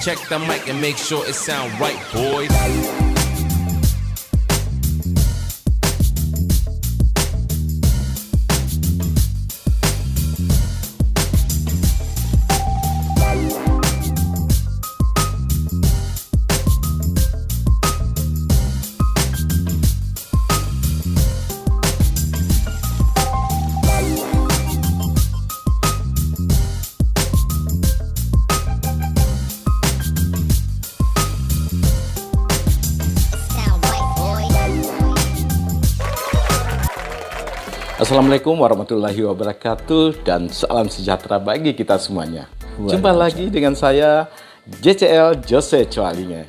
Check the mic and make sure it sound right, boys. Assalamualaikum warahmatullahi wabarakatuh dan salam sejahtera bagi kita semuanya. Jumpa lagi dengan saya JCL Jose Coalinge.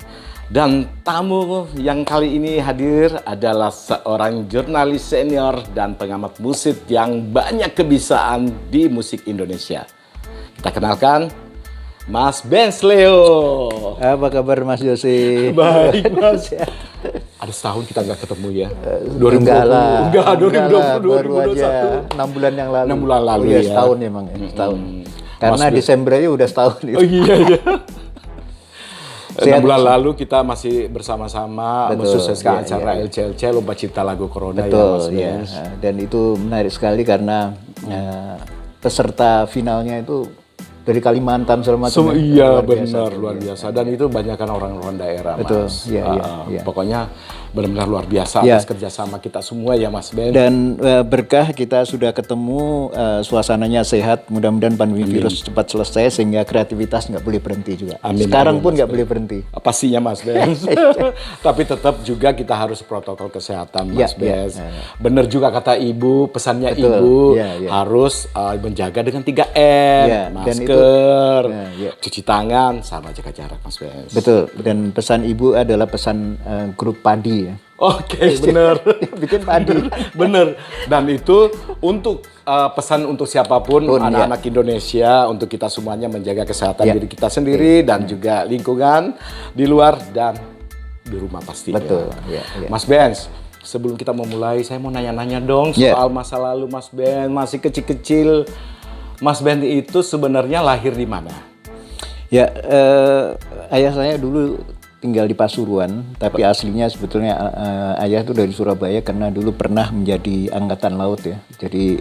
Dan tamu yang kali ini hadir adalah seorang jurnalis senior dan pengamat musik yang banyak kebiasaan di musik Indonesia. Kita kenalkan Mas Benz Leo. Apa kabar Mas Jose? Baik Mas. Ada setahun kita nggak ketemu ya. 2020. Enggak, 2020, baru 2021. aja 6 bulan yang lalu. 6 bulan lalu oh, iya, ya. Setahun emang ya, setahun. Karena Mas Desember aja udah setahun. Oh iya. 6 bulan lalu kita masih bersama-sama mensukseskan acara LCLC Lomba Cipta Lagu Corona. Betul, ya Mas. ya. Dan itu menarik sekali karena peserta finalnya itu dari Kalimantan selama Iya benar luar biasa dan itu banyak kan orang-orang daerah. Betul, Mas. iya. Pokoknya benar-benar luar biasa atas kerjasama kita semua ya Mas Ben. Dan berkah kita sudah ketemu, suasananya sehat, mudah-mudahan pandemi virus cepat selesai sehingga kreativitas nggak boleh berhenti juga. Sekarang pun nggak boleh berhenti. Pastinya Mas Ben. Tapi tetap juga kita harus protokol kesehatan Mas Ben. Benar juga kata Ibu, pesannya Ibu harus menjaga dengan 3M, masker, cuci tangan, sama jaga jarak Mas Ben. Betul, dan pesan Ibu adalah pesan grup padi ya. Oke, benar. Bikin padi. Bener. Dan itu untuk pesan untuk siapapun anak-anak Indonesia, untuk kita semuanya menjaga kesehatan diri kita sendiri dan juga lingkungan di luar dan di rumah pastinya. Betul. Mas Benz, sebelum kita memulai, saya mau nanya-nanya dong soal masa lalu Mas Benz. Masih kecil-kecil, Mas Benz itu sebenarnya lahir di mana? Ya, ayah saya dulu tinggal di Pasuruan, tapi aslinya sebetulnya ayah itu dari Surabaya karena dulu pernah menjadi angkatan laut ya. Jadi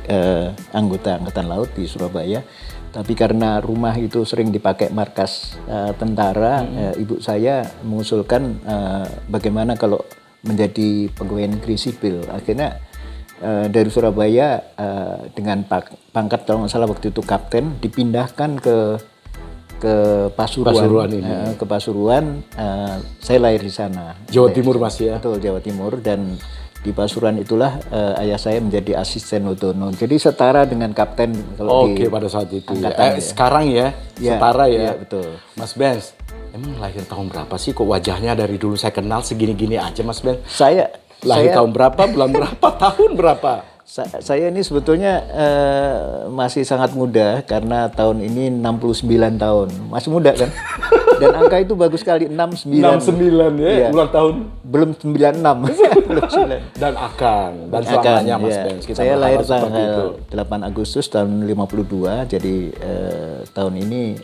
anggota angkatan laut di Surabaya. Tapi karena rumah itu sering dipakai markas tentara, ibu saya mengusulkan bagaimana kalau menjadi pegawai negeri sipil. Akhirnya dari Surabaya dengan pangkat kalau nggak salah waktu itu kapten dipindahkan ke Pasuruan ini. Ke Pasuruan, saya lahir di sana. Jawa Timur Mas ya? Betul, Jawa Timur. Dan di Pasuruan itulah ayah saya menjadi asisten otonom. Jadi setara dengan kapten kalau di pada saat itu angkatan, sekarang setara ya? Iya, betul. Mas Benz, emang lahir tahun berapa sih? Kok wajahnya dari dulu saya kenal segini-gini aja Mas Benz? Saya tahun berapa, bulan berapa, tahun berapa? Saya ini sebetulnya masih sangat muda karena tahun ini 69 tahun. Masih muda kan? Dan angka itu bagus sekali, 69. 69 ya, ulang tahun. Belum 96. Belum 9. Dan selamanya Mas Benz. Saya lahir tanggal 8 Agustus tahun 52, jadi tahun ini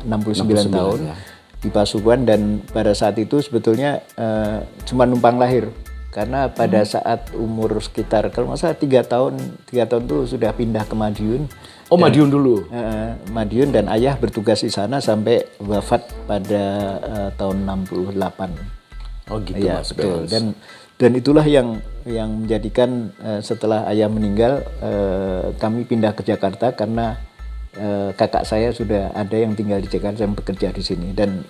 69 tahun di Pasuruan. Dan pada saat itu sebetulnya cuma numpang lahir. Karena pada saat umur sekitar kalau nggak salah 3 tahun tuh sudah pindah ke Madiun. Oh, Madiun dulu. Madiun, dan ayah bertugas di sana sampai wafat pada tahun 68. Oh gitu ya, Mas betul. Benz. Dan itulah yang menjadikan setelah ayah meninggal kami pindah ke Jakarta karena kakak saya sudah ada yang tinggal di Jakarta yang bekerja di sini, dan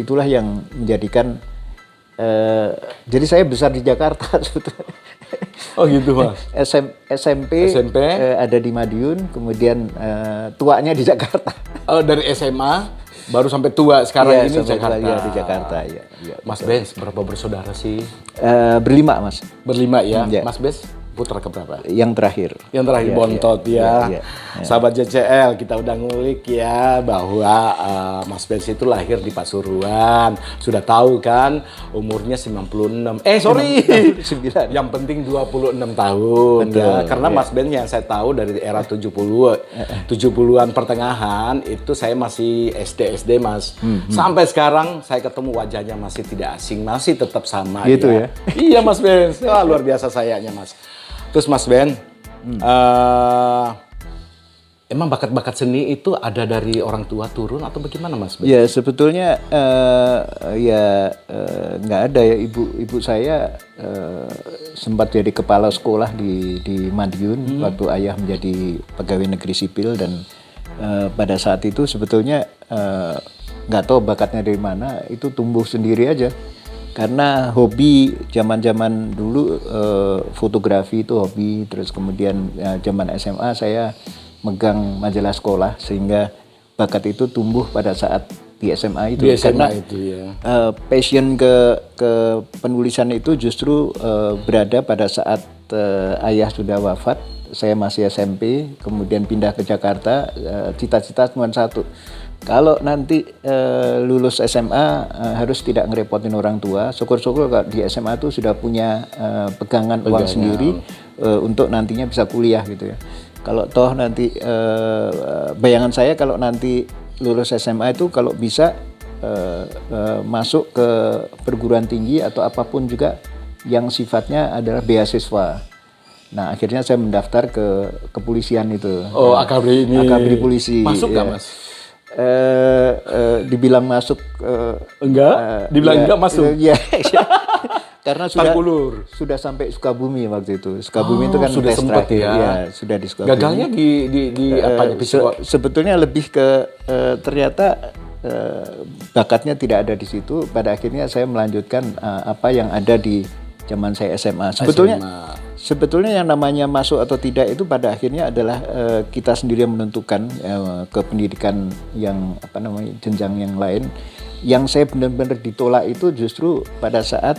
itulah yang menjadikan jadi saya besar di Jakarta sebetulnya. Oh gitu Mas. SMP ada di Madiun, kemudian tuanya di Jakarta. Oh, dari SMA baru sampai tua sekarang ini Jakarta. Di Jakarta ya. Mas Benz berapa bersaudara sih? Berlima Mas. Berlima ya. Mas Benz putra keberapa? Yang terakhir. Yang terakhir Iya, bontot iya, ya. iya, iya. Sahabat JCL, kita udah ngulik ya bahwa Mas Benz itu lahir di Pasuruan. Sudah tahu kan umurnya 96. Sorry. 9. Yang penting 26 tahun. Betul, Ya. Karena iya. Mas Benz yang saya tahu dari era 70-an pertengahan itu saya masih SD Mas. Sampai sekarang saya ketemu wajahnya masih tidak asing, masih tetap sama Gitu ya? Iya Mas Benz. Wah, luar biasa sayanya Mas. Terus Mas Ben, emang bakat-bakat seni itu ada dari orang tua turun atau bagaimana Mas Ben? Ya sebetulnya nggak ada ya, ibu saya sempat jadi kepala sekolah di Madiun waktu ayah menjadi pegawai negeri sipil, dan pada saat itu sebetulnya nggak tahu bakatnya dari mana, itu tumbuh sendiri aja. Karena hobi zaman-zaman dulu fotografi itu hobi, terus kemudian zaman SMA saya megang majalah sekolah, sehingga bakat itu tumbuh pada saat di SMA itu. Di SMA karena itu ya. passion ke penulisan itu justru berada pada saat ayah sudah wafat. Saya masih SMP, kemudian pindah ke Jakarta. Cita-cita cuma satu, kalau nanti lulus SMA harus tidak ngerepotin orang tua. Syukur-syukur kalau di SMA itu sudah punya pegangan uang sendiri untuk nantinya bisa kuliah gitu ya. Kalau toh nanti bayangan saya kalau nanti lulus SMA itu kalau bisa masuk ke perguruan tinggi atau apapun juga yang sifatnya adalah beasiswa. Nah akhirnya saya mendaftar ke kepolisian itu. Oh, akabri ini. Akabri polisi. Masuk nggak ya. Mas? Dibilang masuk Enggak? Dibilang enggak masuk? Iya. Karena sudah sampai Sukabumi waktu itu. Sukabumi itu kan sudah tes sempat terakhir. ya. Iya, sudah di Sukabumi. Gagalnya di apa Sebetulnya lebih ke ternyata bakatnya tidak ada di situ. Pada akhirnya saya melanjutkan apa yang ada di zaman saya SMA. Sebetulnya yang namanya masuk atau tidak itu pada akhirnya adalah kita sendiri yang menentukan ke pendidikan yang jenjang yang lain. Yang saya benar-benar ditolak itu justru pada saat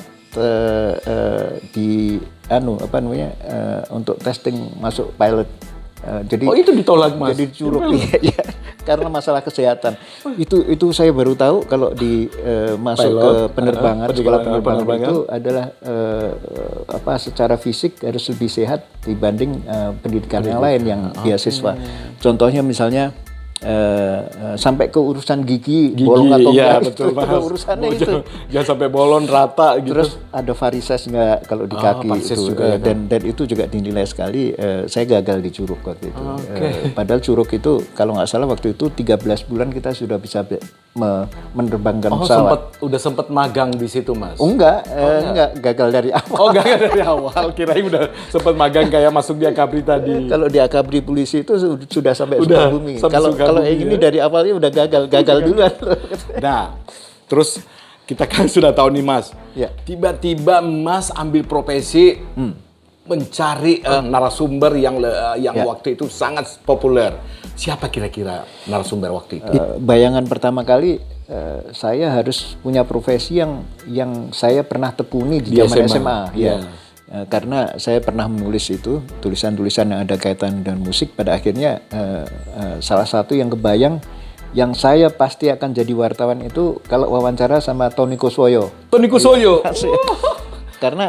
untuk testing masuk pilot. Jadi itu ditolak Mas. Jadi curug ya, karena masalah kesehatan. Itu saya baru tahu kalau masuk ke penerbangan, sekolah penerbangan itu adalah secara fisik harus lebih sehat dibanding pendidikan yang lain yang beasiswa. Contohnya misalnya sampai ke urusan gigi bolong atau iya, enggak, betul, itu urusannya itu. Jangan sampai bolong rata gitu. Terus ada varises enggak kalau di kaki itu juga, dan itu juga dinilai sekali. Saya gagal di Curug waktu itu. Padahal Curug itu kalau nggak salah waktu itu 13 bulan kita sudah bisa menerbangkan pesawat. Udah sempat magang di situ Mas? Enggak, gagal dari awal. Oh, gagal dari awal. Kirain udah sempat magang kayak masuk di Akabri tadi. Kalau di Akabri polisi itu sudah sampai Sukabumi. Kalau yang ini dari awalnya udah gagal duluan. Nah, terus kita kan sudah tahu nih Mas. Ya. Tiba-tiba Mas ambil profesi mencari narasumber yang waktu itu sangat populer. Siapa kira-kira narasumber waktu itu? Bayangan pertama kali saya harus punya profesi yang saya pernah tekuni di zaman SMA. Ya. Karena saya pernah menulis itu tulisan-tulisan yang ada kaitan dengan musik. Pada akhirnya salah satu yang kebayang yang saya pasti akan jadi wartawan itu kalau wawancara sama Tony Kuswoyo. Tony Kuswoyo. Karena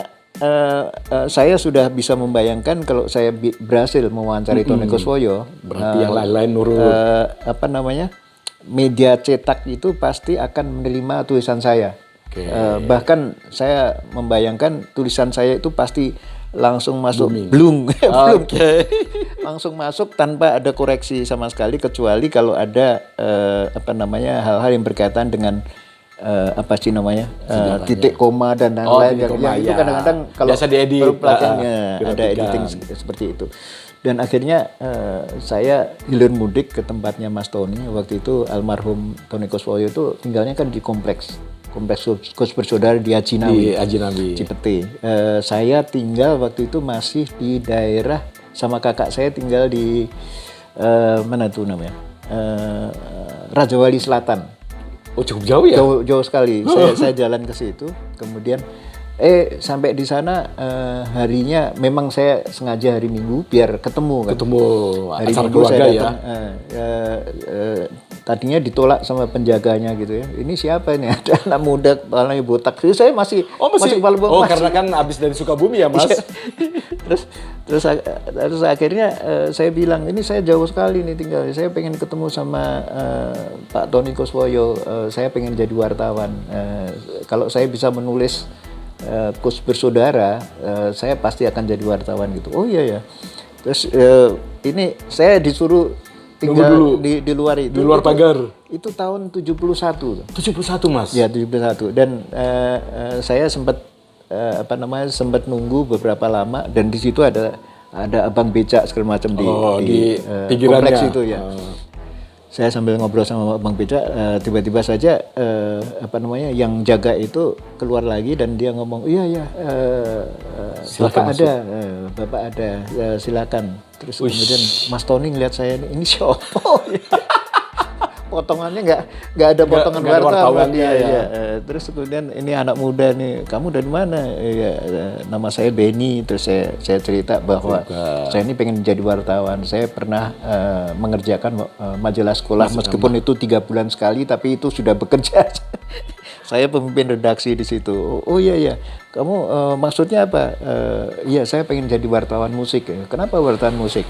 saya sudah bisa membayangkan kalau saya berhasil mewawancari Tony Kuswoyo, berarti yang lain-lain nurut. Media cetak itu pasti akan menerima tulisan saya. Bahkan saya membayangkan tulisan saya itu pasti langsung masuk blung. Langsung masuk tanpa ada koreksi sama sekali, kecuali kalau ada hal-hal yang berkaitan dengan titik koma dan lain-lain. Itu kadang-kadang kalau baru pelatihannya ada editing seperti itu. Dan akhirnya saya hilir mudik ke tempatnya Mas Tony. Waktu itu almarhum Tony Kuswoyo itu tinggalnya kan di kompleks Kos Bersaudara di Haji Nawi, Cipete. Saya tinggal waktu itu masih di daerah, sama kakak saya tinggal di Rajawali Selatan. Oh, cukup jauh ya? Jauh sekali. Saya jalan ke situ, kemudian Sampai di sana harinya memang saya sengaja hari Minggu biar ketemu kan. Ketemu Hari acara Minggu keluarga saya ya. datang, tadinya ditolak sama penjaganya gitu ya. Ini siapa ini? Ada anak muda kepalanya botak. Jadi saya masih kepala botak. Oh, karena kan habis dari Sukabumi ya, Mas. terus akhirnya saya bilang, ini saya jauh sekali nih tinggal. Saya pengen ketemu sama Pak Tony Kuswoyo. Saya pengen jadi wartawan. Kalau saya bisa menulis Kus Bersaudara, saya pasti akan jadi wartawan gitu. Oh iya ya. Terus ini saya disuruh tinggal di luar itu. Di luar pagar. Itu tahun 71. 71, Mas. Ya, 71. Dan saya sempat sempat nunggu beberapa lama, dan di situ ada abang becak segala macam di kompleks itu ya. Saya sambil ngobrol sama Bang Beca, tiba-tiba saja yang jaga itu keluar lagi dan dia ngomong, iya silakan Bapak ada, silakan. Terus kemudian Mas Tony ngeliat saya ini siapa? Potongannya nggak ada potongan wartawan dia. Ya. Terus kemudian ini anak muda nih, kamu dari mana? Ya, nama saya Benny. Terus saya cerita bahwa saya ini pengen jadi wartawan. Saya pernah mengerjakan majalah sekolah meskipun itu 3 bulan sekali, tapi itu sudah bekerja. Saya pemimpin redaksi di situ. Oh iya, kamu maksudnya apa? Iya, saya pengen jadi wartawan musik. Kenapa wartawan musik?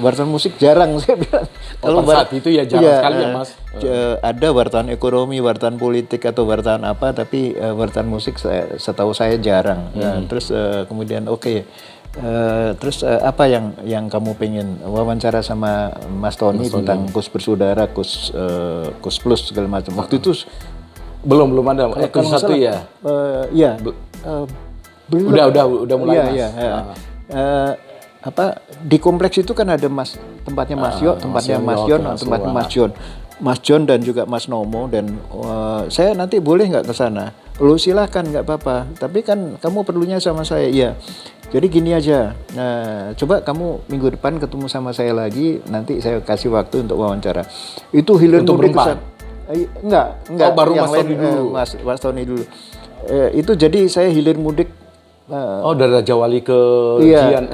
Wartawan musik jarang saya bilang. Kalau saat itu ya jarang sekali ya, Mas. Ada wartawan ekonomi, wartawan politik atau wartawan apa, tapi wartawan musik setahu saya jarang. Terus kemudian terus apa yang kamu pengen wawancara sama Mas Tony tentang Kus Bersaudara, Kus Plus segala macam. Waktu itu belum ada Kus 1 ya. Belum. Udah mulai, Mas. Di kompleks itu kan ada tempatnya Mas Yo, tempatnya Mas Yon, tempatnya Mas John dan juga Mas Nomo, dan saya nanti boleh nggak ke sana? Lu silahkan, nggak apa-apa. Tapi kan kamu perlunya sama saya. Iya. Jadi gini aja. Coba kamu minggu depan ketemu sama saya lagi, nanti saya kasih waktu untuk wawancara. Itu hilir mudik kesan. Enggak. Oh, baru yang Mas Tony dulu. Mas Tony dulu. Itu jadi saya hilir mudik. Dari Raja Wali ke Jian,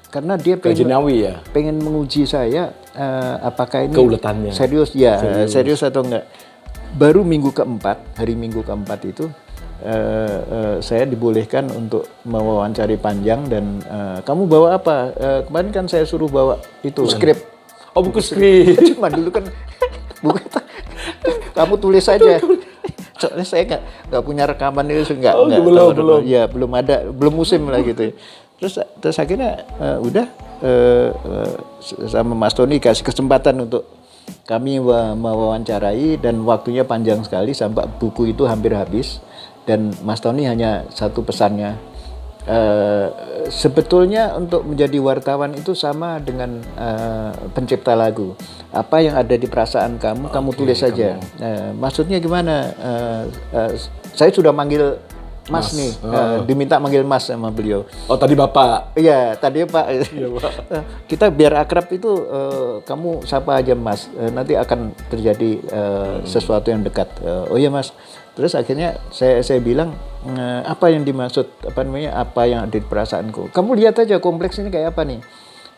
karena dia pengen menguji saya apakah ini keuletannya serius atau enggak. Baru hari Minggu keempat itu saya dibolehkan untuk mewawancari panjang, dan kamu bawa apa? Kemarin kan saya suruh bawa itu skrip. Oh, buku skrip. Cuma dulu kan bukan, kamu tulis saja. Soalnya saya nggak punya rekaman itu, belum. Ya, belum musim lah gitu. Terus akhirnya sama Mas Tony kasih kesempatan untuk kami mewawancarai, dan waktunya panjang sekali sampai buku itu hampir habis. Dan Mas Tony hanya satu pesannya, sebetulnya untuk menjadi wartawan itu sama dengan pencipta lagu. Apa yang ada di perasaan kamu tulis saja. Maksudnya gimana? Saya sudah manggil Mas nih, diminta manggil Mas sama beliau. Oh, tadi Bapak? Iya, tadi Pak. Iya, Pak. Kita biar akrab itu kamu sapa aja Mas. Nanti akan terjadi sesuatu yang dekat. Oh iya Mas. Terus akhirnya saya bilang, apa yang dimaksud, apa yang ada di perasaanku. Kamu lihat aja kompleks ini kayak apa nih.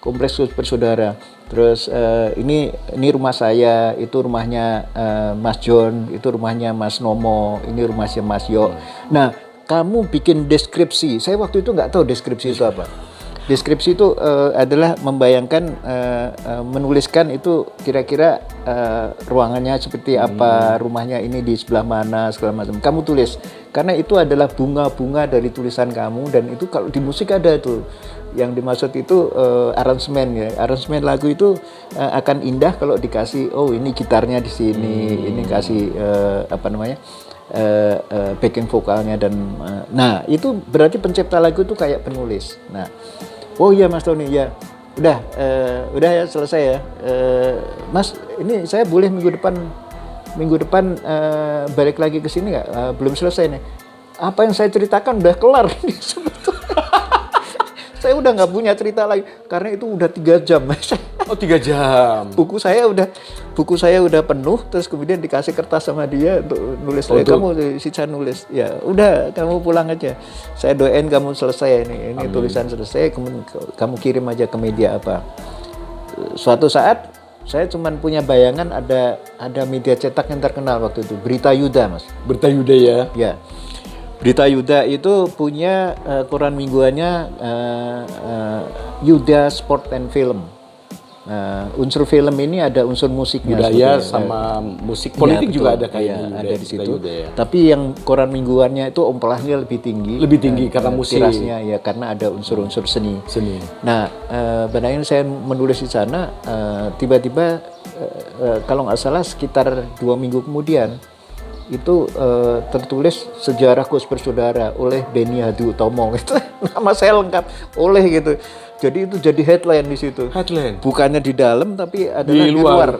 Kompleks Kus Bersaudara. Terus ini rumah saya, itu rumahnya Mas John, itu rumahnya Mas Nomo, ini rumahnya Mas Yo. Nah, kamu bikin deskripsi. Saya waktu itu nggak tahu deskripsi itu apa. Deskripsi itu adalah membayangkan, menuliskan itu kira-kira ruangannya seperti apa, rumahnya ini di sebelah mana, segala macam. Kamu tulis, karena itu adalah bunga-bunga dari tulisan kamu, dan itu kalau di musik ada tuh. Yang dimaksud itu aransemen ya. Aransemen lagu itu akan indah kalau dikasih, oh ini gitarnya di sini, ini kasih backing vokalnya, dan nah itu berarti pencipta lagu itu kayak penulis. Nah, oh iya Mas Tony ya, udah ya selesai ya. Mas, ini saya boleh minggu depan balik lagi ke sini nggak? Belum selesai nih. Apa yang saya ceritakan udah kelar sebetulnya. Saya udah nggak punya cerita lagi karena itu udah 3 jam. Oh 3 jam. buku saya udah penuh, terus kemudian dikasih kertas sama dia untuk nulis. Kamu sisa nulis, ya udah kamu pulang aja. Saya doain kamu selesai ini tulisan selesai, kamu kirim aja ke media apa. Suatu saat saya cuma punya bayangan ada media cetak yang terkenal waktu itu, Berita Yuda, Mas. Berita Yuda ya. Ya. Berita Yuda itu punya koran mingguannya Yuda Sport and Film. Unsur film ini ada unsur musiknya, budaya sama musik politik ya, juga ada kayaknya ada di situ. Ya. Tapi yang koran mingguannya itu ompelahnya lebih tinggi. Lebih tinggi karena musik. Tirasnya ya karena ada unsur-unsur seni. Nah, pada akhirnya saya menulis di sana, tiba-tiba kalau nggak salah sekitar 2 minggu kemudian itu tertulis Sejarah Kus Bersaudara oleh Beni Hadi Utomo. Itu nama saya lengkap oleh gitu. Jadi itu jadi headline di situ. Headline. Bukannya di dalam tapi adalah di luar.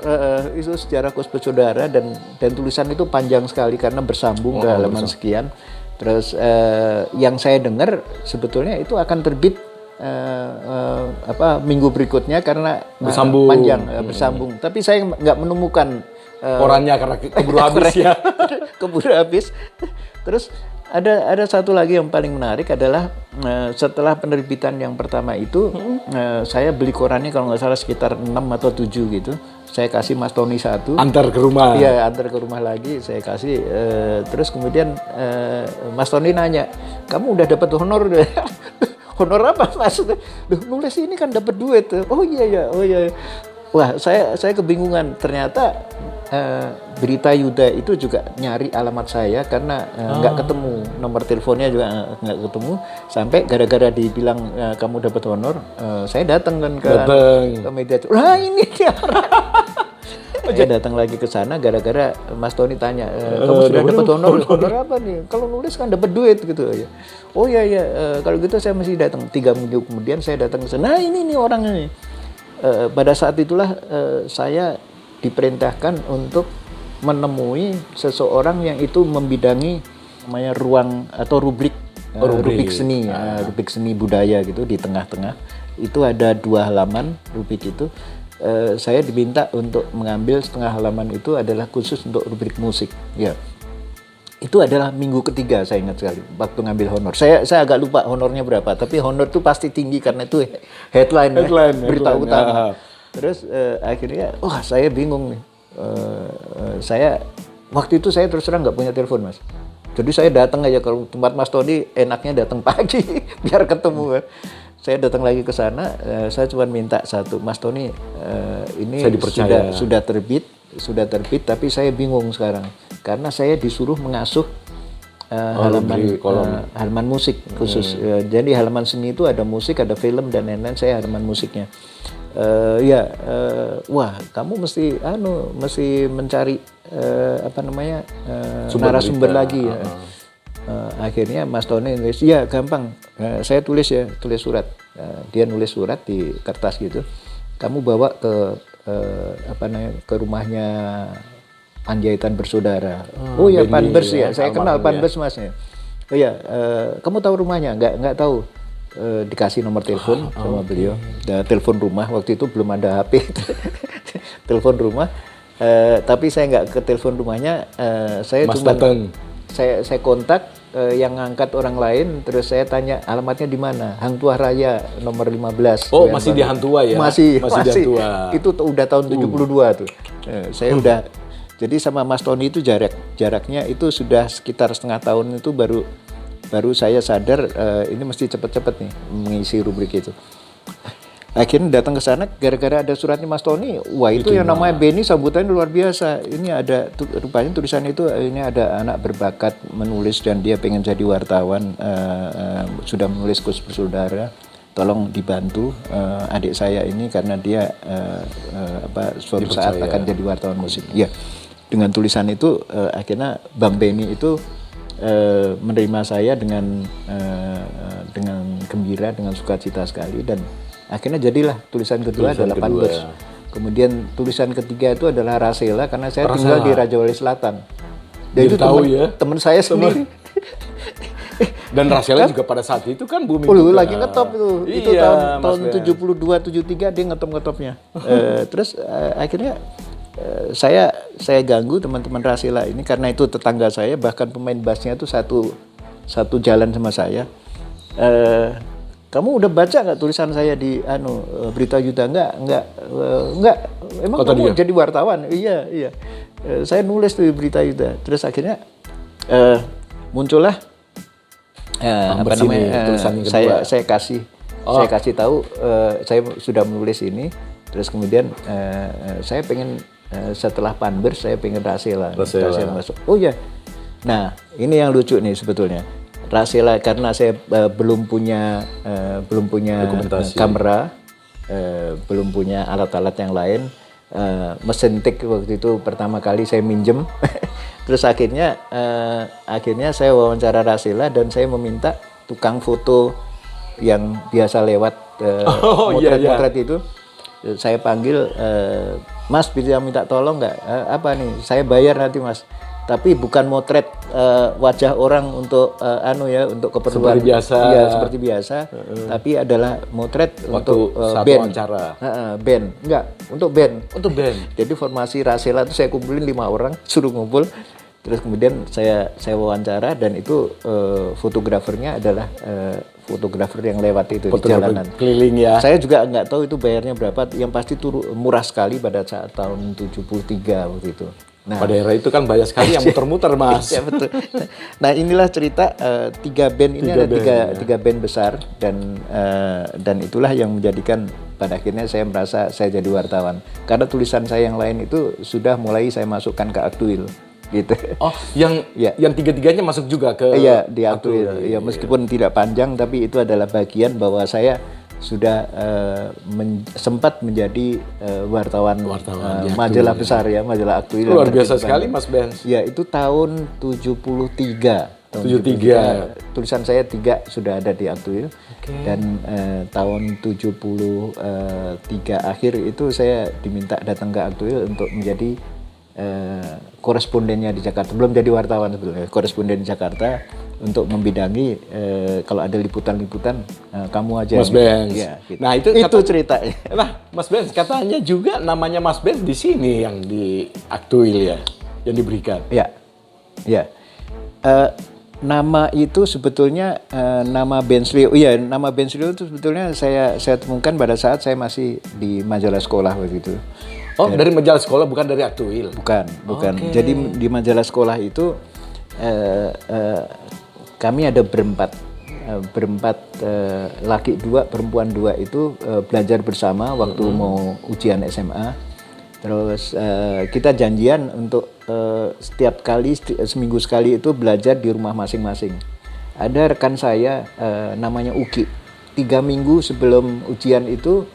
Itu Sejarah Kus Bersaudara dan tulisan itu panjang sekali karena bersambung ke halaman sekian. Terus yang saya dengar sebetulnya itu akan terbit minggu berikutnya karena bersambung. Panjang bersambung. Tapi saya nggak menemukan korannya karena keburu habis ya. Keburu habis. Terus ada satu lagi yang paling menarik adalah setelah penerbitan yang pertama itu saya beli korannya kalau nggak salah sekitar 6 atau 7 gitu. Saya kasih Mas Tony 1. Antar ke rumah. Iya, antar ke rumah lagi saya kasih. Terus kemudian Mas Tony nanya, kamu udah dapat honor? Honor apa Mas? Duh, nulis ini kan dapat duit. Oh iya. Wah, saya kebingungan. Ternyata Berita Yuda itu juga nyari alamat saya karena nggak ketemu, nomor teleponnya juga nggak ketemu. Sampai gara-gara dibilang kamu dapat honor, saya datang kan ke media. Lah ini dia. Saya datang lagi ke sana gara-gara Mas Tony tanya, kamu sudah dapat honor apa nih? Kalau nulis kan dapat duit gitu ya. Oh iya, kalau gitu saya mesti datang. 3 minggu kemudian saya datang ke sana. Nah ini orangnya nih. Pada saat itulah saya diperintahkan untuk menemui seseorang yang itu membidangi namanya ruang atau rubrik seni, rubrik seni budaya gitu di tengah-tengah. Itu ada 2 halaman rubrik itu. Saya diminta untuk mengambil setengah halaman itu adalah khusus untuk rubrik musik. Ya. Itu adalah minggu ketiga saya ingat sekali waktu ngambil honor. Saya agak lupa honornya berapa, tapi honor itu pasti tinggi karena itu headline berita utama. Terus akhirnya, saya bingung nih. Saya waktu itu saya terus terang nggak punya telepon, Mas. Jadi saya datang aja ke tempat Mas Tony, enaknya datang pagi biar ketemu kan. Saya datang lagi ke sana, saya cuma minta satu, Mas Tony, ini sudah terbit, tapi saya bingung sekarang karena saya disuruh mengasuh halaman musik khusus. Jadi halaman seni itu ada musik, ada film dan lain-lain. Saya halaman musiknya. Wah, kamu mesti mencari narasumber lagi ya. Akhirnya Mas Tony nulis, ya gampang, saya tulis surat. Dia nulis surat di kertas gitu. Kamu bawa ke rumahnya Panjaitan Bersaudara. Panbers ya, saya kenal Panbers Mas ya. Oh iya, kamu tahu rumahnya? Nggak tahu. Dikasih nomor telepon sama beliau. Telepon rumah, waktu itu belum ada HP. Telepon rumah, tapi saya nggak ke telepon rumahnya. Saya cuma saya kontak yang ngangkat orang lain, terus saya tanya alamatnya di mana? Hang Tuah Raya nomor 15. Oh, masih di Hang Tuah ya? Masih di Hang Tuah. Itu udah tahun 72 tuh. Saya udah, jadi sama Mas Tony itu jaraknya itu sudah sekitar setengah tahun itu baru saya sadar ini mesti cepet-cepet nih mengisi rubrik itu. Akhirnya datang ke sana gara-gara ada suratnya Mas Tony. Wah, itu yang namanya Beni sambutannya luar biasa. Ini ada rupanya tulisan itu, ini ada anak berbakat menulis dan dia pengen jadi wartawan, sudah menulis Kus Bersaudara. Tolong dibantu adik saya ini karena dia suatu saat akan jadi wartawan musik. Ya. Dengan tulisan itu akhirnya Bang Beni itu menerima saya dengan gembira, dengan sukacita sekali, dan akhirnya jadilah tulisan kedua adalah Panbers. Kemudian tulisan ketiga itu adalah Rasela karena saya tinggal di Raja Wali Selatan. Dan itu teman saya sendiri. Dan Rasela juga pada saat itu kan booming Dulu juga. lagi ngetop itu. Itu Iya, tahun Mas Ben. 72 73 dia ngetopnya. Terus akhirnya saya ganggu teman-teman Rasela ini karena itu tetangga saya, bahkan pemain bassnya itu satu jalan sama saya. Kamu udah baca nggak tulisan saya di Berita Yuda? Enggak. Emang Kata kamu dia? jadi wartawan? Iya. Saya nulis tuh di Berita Yuda. Terus akhirnya muncullah Amber sini, tulisan yang kedua. saya kasih tahu saya sudah menulis ini. Terus kemudian saya pengen setelah Panber saya pengen Rasela masuk. Oh ya. Nah, ini yang lucu nih sebetulnya. Rasela karena saya belum punya Dokumentasi. kamera, belum punya alat-alat yang lain. Mesin tik waktu itu pertama kali saya minjem. Terus akhirnya saya wawancara Rasela dan saya meminta tukang foto yang biasa lewat motret itu. Saya panggil, Mas bisa minta tolong nggak? Apa nih? Saya bayar nanti Mas. Tapi bukan motret wajah orang untuk untuk keperluan Seperti biasa. Iya, seperti biasa. Tapi adalah motret untuk satu band. acara. Band. Enggak, untuk band. Untuk band. Jadi formasi Rasela itu saya kumpulin 5 orang, suruh ngumpul. Terus kemudian saya wawancara dan itu fotografernya adalah fotografer yang lewat itu di jalanan. Keliling ya. Saya juga nggak tahu itu bayarnya berapa. Yang pasti itu murah sekali pada saat tahun 73 waktu itu. Nah, Pada era itu kan banyak sekali yang muter-muter, Mas. ya betul. Nah inilah cerita 3 band ini ada tiga band besar dan itulah yang menjadikan pada akhirnya saya merasa saya jadi wartawan karena tulisan saya yang lain itu sudah mulai saya masukkan ke Aktuil gitu. Oh, yang tiga-tiganya masuk juga ke Iya di Aktuil. Ya meskipun tidak panjang tapi itu adalah bagian bahwa saya sudah sempat menjadi wartawan di majalah besar ya, majalah Aktuil. Luar biasa sekali Mas Ben. Ya itu tahun 73. Tahun 73. Tulisan saya 3 sudah ada di Aktuil. Dan tahun 73 akhir itu saya diminta datang ke Aktuil untuk menjadi korespondennya di Jakarta. Belum jadi wartawan sebetulnya, koresponden di Jakarta untuk membidangi kalau ada liputan-liputan kamu aja. Mas Ben. Ya, gitu. Nah, itu ceritanya. Nah, Mas Ben katanya juga namanya Mas Ben di sini yang di Aktuil ya, yang diberikan. Ya. Nama itu sebetulnya nama Ben Slio. Iya, nama Ben Slio itu sebetulnya saya temukan pada saat saya masih di majalah sekolah begitu. Oh, dari majalah sekolah bukan dari Aktuil. Bukan. Okay. Jadi di majalah sekolah itu kami ada berempat laki 2, perempuan 2 itu belajar bersama waktu mau ujian SMA. Terus kita janjian untuk setiap kali seminggu sekali itu belajar di rumah masing-masing. Ada rekan saya namanya Uki. 3 minggu sebelum ujian itu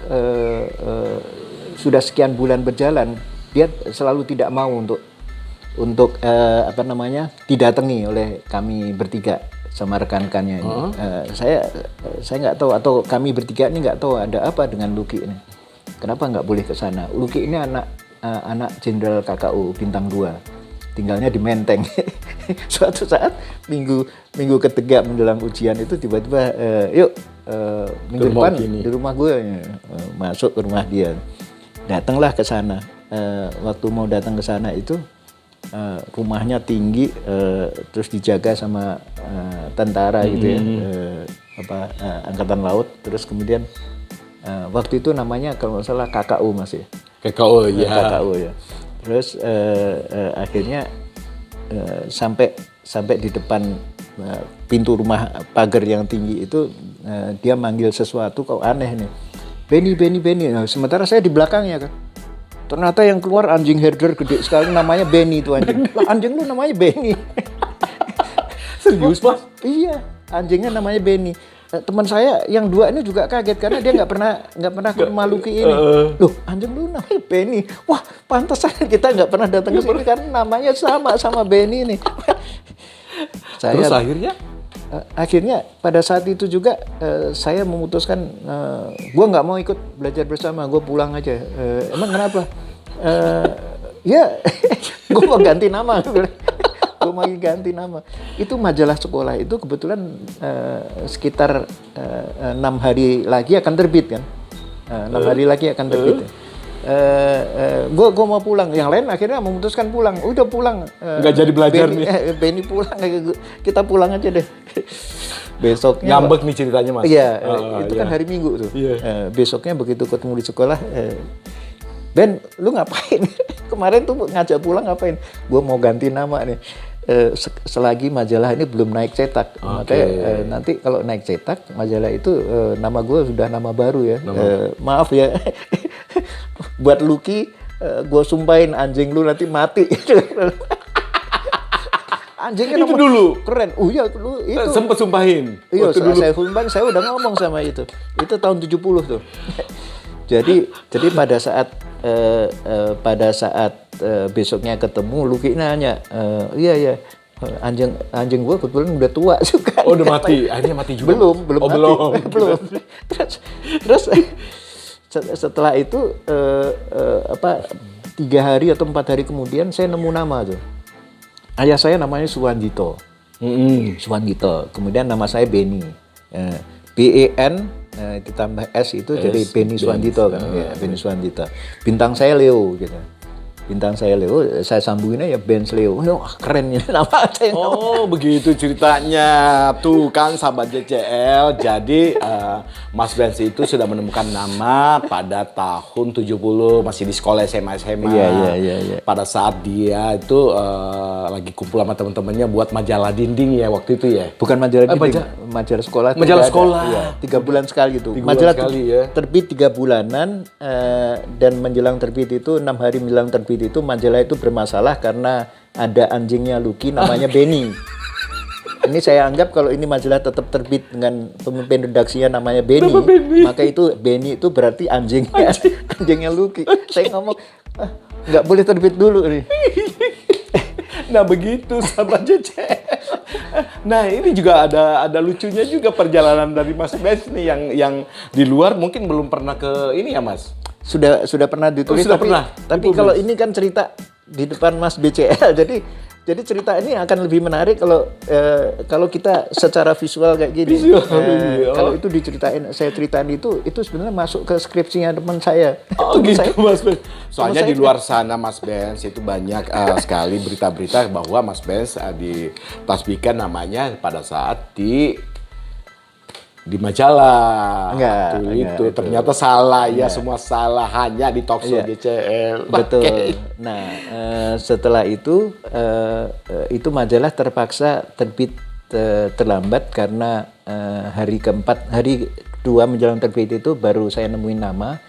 sudah sekian bulan berjalan, dia selalu tidak mau untuk didatangi oleh kami bertiga sama rekan-rekannya ini. Saya nggak tahu atau kami bertiga ini nggak tahu ada apa dengan Luki ini. Kenapa nggak boleh ke sana? Luki ini anak Jenderal KKU bintang 2, tinggalnya di Menteng. Suatu saat minggu ketiga menjelang ujian itu tiba-tiba yuk minggu depan di rumah gue, masuk ke rumah dia. Datanglah ke sana. Waktu mau datang ke sana itu rumahnya tinggi, terus dijaga sama tentara gitu ya, angkatan laut. Terus kemudian waktu itu namanya kalau nggak salah KKU Mas ya. KKU ya. KKU ya. Terus akhirnya sampai di depan pintu rumah pagar yang tinggi itu dia manggil sesuatu kok aneh nih. Benny. Nah, sementara saya di belakangnya kan. Ternyata yang keluar anjing herder gede sekali namanya Benny itu anjing. Lah anjing lu namanya Benny. Serius, Mas? Iya, anjingnya namanya Benny. Teman saya yang 2 ini juga kaget karena dia nggak pernah ke rumah Luki ini. Loh, anjing lu namanya Benny. Wah, pantesan kita nggak pernah datang ke sini karena namanya sama Benny nih. Terus akhirnya pada saat itu juga saya memutuskan gue nggak mau ikut belajar bersama, gue pulang aja. Emang kenapa? Ya gue mau ganti nama. gue mau ganti nama. Itu majalah sekolah itu kebetulan sekitar 6 hari lagi akan terbit kan. 6 hari lagi akan terbit. Gue mau pulang, yang lain akhirnya memutuskan pulang. Udah pulang. Nggak jadi belajar nih. Benny pulang, kita pulang aja deh. Besoknya ngambek nih ceritanya Mas. Iya, itu kan hari Minggu tuh. Besoknya begitu ketemu di sekolah, Ben, lu ngapain? Kemarin tuh ngajak pulang ngapain? Gue mau ganti nama nih. Selagi majalah ini belum naik cetak, makanya nanti kalau naik cetak majalah itu nama gue sudah nama baru ya. Maaf ya, buat Lucky, gue sumpahin anjing lu nanti mati. Anjingnya itu dulu keren. Oh iya, lu itu sempet sumpahin. Iya, saya sumpahin, saya udah ngomong sama itu. Itu tahun 70 tuh. Jadi pada saat besoknya ketemu, Lucky nanya, iya anjing gua kebetulan udah tua juga. Oh, udah mati. Akhirnya mati juga. Belum mati. belum. Terus setelah itu 3 hari atau 4 hari kemudian saya nemu nama tuh. Ayah saya namanya Suwandito. Suwandito. Kemudian nama saya Benny. B-E-N ditambah S itu jadi Benny Suwandito kan. Ya, Benny Suwandito. Bintang saya Leo gitu. Bintang saya Leo, saya sambunginnya ya Benz Leo. Oh, keren ya nama saya. Oh, begitu ceritanya. Tuh kan sahabat JCL. Jadi Mas Benz itu sudah menemukan nama pada tahun 70, masih di sekolah SMA. Iya. Pada saat dia itu lagi kumpul sama teman-temannya buat majalah dinding ya waktu itu ya. Bukan majalah dinding, majalah sekolah. Majalah sekolah. Iya, 3 bulan sekali itu. 3 Majalah bulan sekali, ya. Terbit 3 bulanan dan menjelang terbit itu 6 hari menjelang terbit itu majalah itu bermasalah karena ada anjingnya Lucky namanya Benny. Ini saya anggap kalau ini majalah tetap terbit dengan pemimpin redaksinya namanya Benny, maka itu Benny itu berarti anjingnya Lucky. Saya ngomong nggak boleh terbit dulu nih. Nah begitu sahabat JCL. Nah ini juga ada lucunya juga perjalanan dari Mas Benz nih yang di luar mungkin belum pernah ke ini ya Mas. Sudah pernah ditulis, tapi kalau ini kan cerita di depan Mas BCL, jadi cerita ini akan lebih menarik kalau kita secara visual kayak gini. Kalau itu saya ceritain itu sebenarnya masuk ke skripsinya teman saya. Oh gitu Mas Benz. Soalnya di luar sana Mas Benz itu banyak sekali berita-berita bahwa Mas Benz ditasbihkan namanya pada saat di majalah. Enggak, itu ternyata salah ya, semua salah hanya di talkshow JCL. Betul. Nah, setelah itu majalah terpaksa terbit terlambat karena hari kedua menjelang terbit itu baru saya nemuin nama.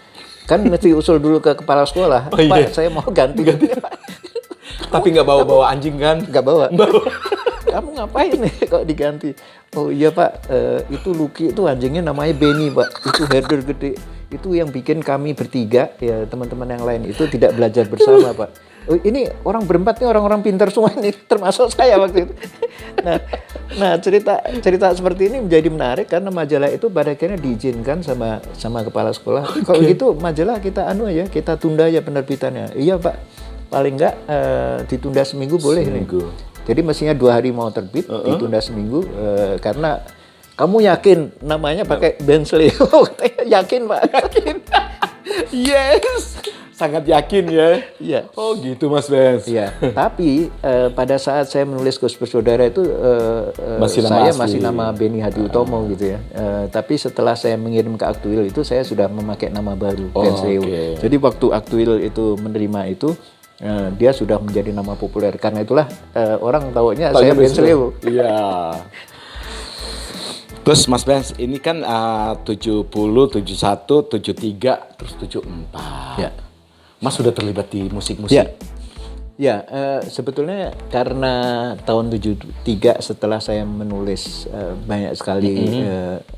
Kan mesti usul dulu ke kepala sekolah. Pak, saya mau ganti. Tapi nggak bawa anjing kan? Nggak bawa. Kamu ngapain nih kok diganti? Oh iya Pak, itu Lucky itu anjingnya namanya Benny Pak. Itu herder gede. Itu yang bikin kami bertiga ya teman-teman yang lain itu tidak belajar bersama Pak. Oh, ini orang berempat nih orang-orang pintar semua ini termasuk saya waktu itu. Nah cerita seperti ini menjadi menarik karena majalah itu pada akhirnya diizinkan sama kepala sekolah. Kalau gitu majalah kita kita tunda ya penerbitannya. Iya Pak, paling enggak ditunda seminggu boleh nih. Jadi mestinya 2 hari mau terbit, ditunda seminggu karena kamu yakin namanya pakai Benz Leo? Yakin Pak? Yakin. Yes, sangat yakin ya. Iya. Oh gitu Mas Benz. Iya. Tapi pada saat saya menulis Gus Bersaudara itu saya masih nama Benny Hadi Utomo gitu ya. Tapi setelah saya mengirim ke Aktuil itu saya sudah memakai nama baru Benz Leo. Jadi waktu Aktuil itu menerima itu dia sudah menjadi nama populer. Karena itulah orang taunya saya Benz Leo. Iya. Terus Mas Benz ini kan 70, 71, 73, terus 74. Ya. Mas sudah terlibat di musik-musik. Ya, sebetulnya karena tahun 73 setelah saya menulis banyak sekali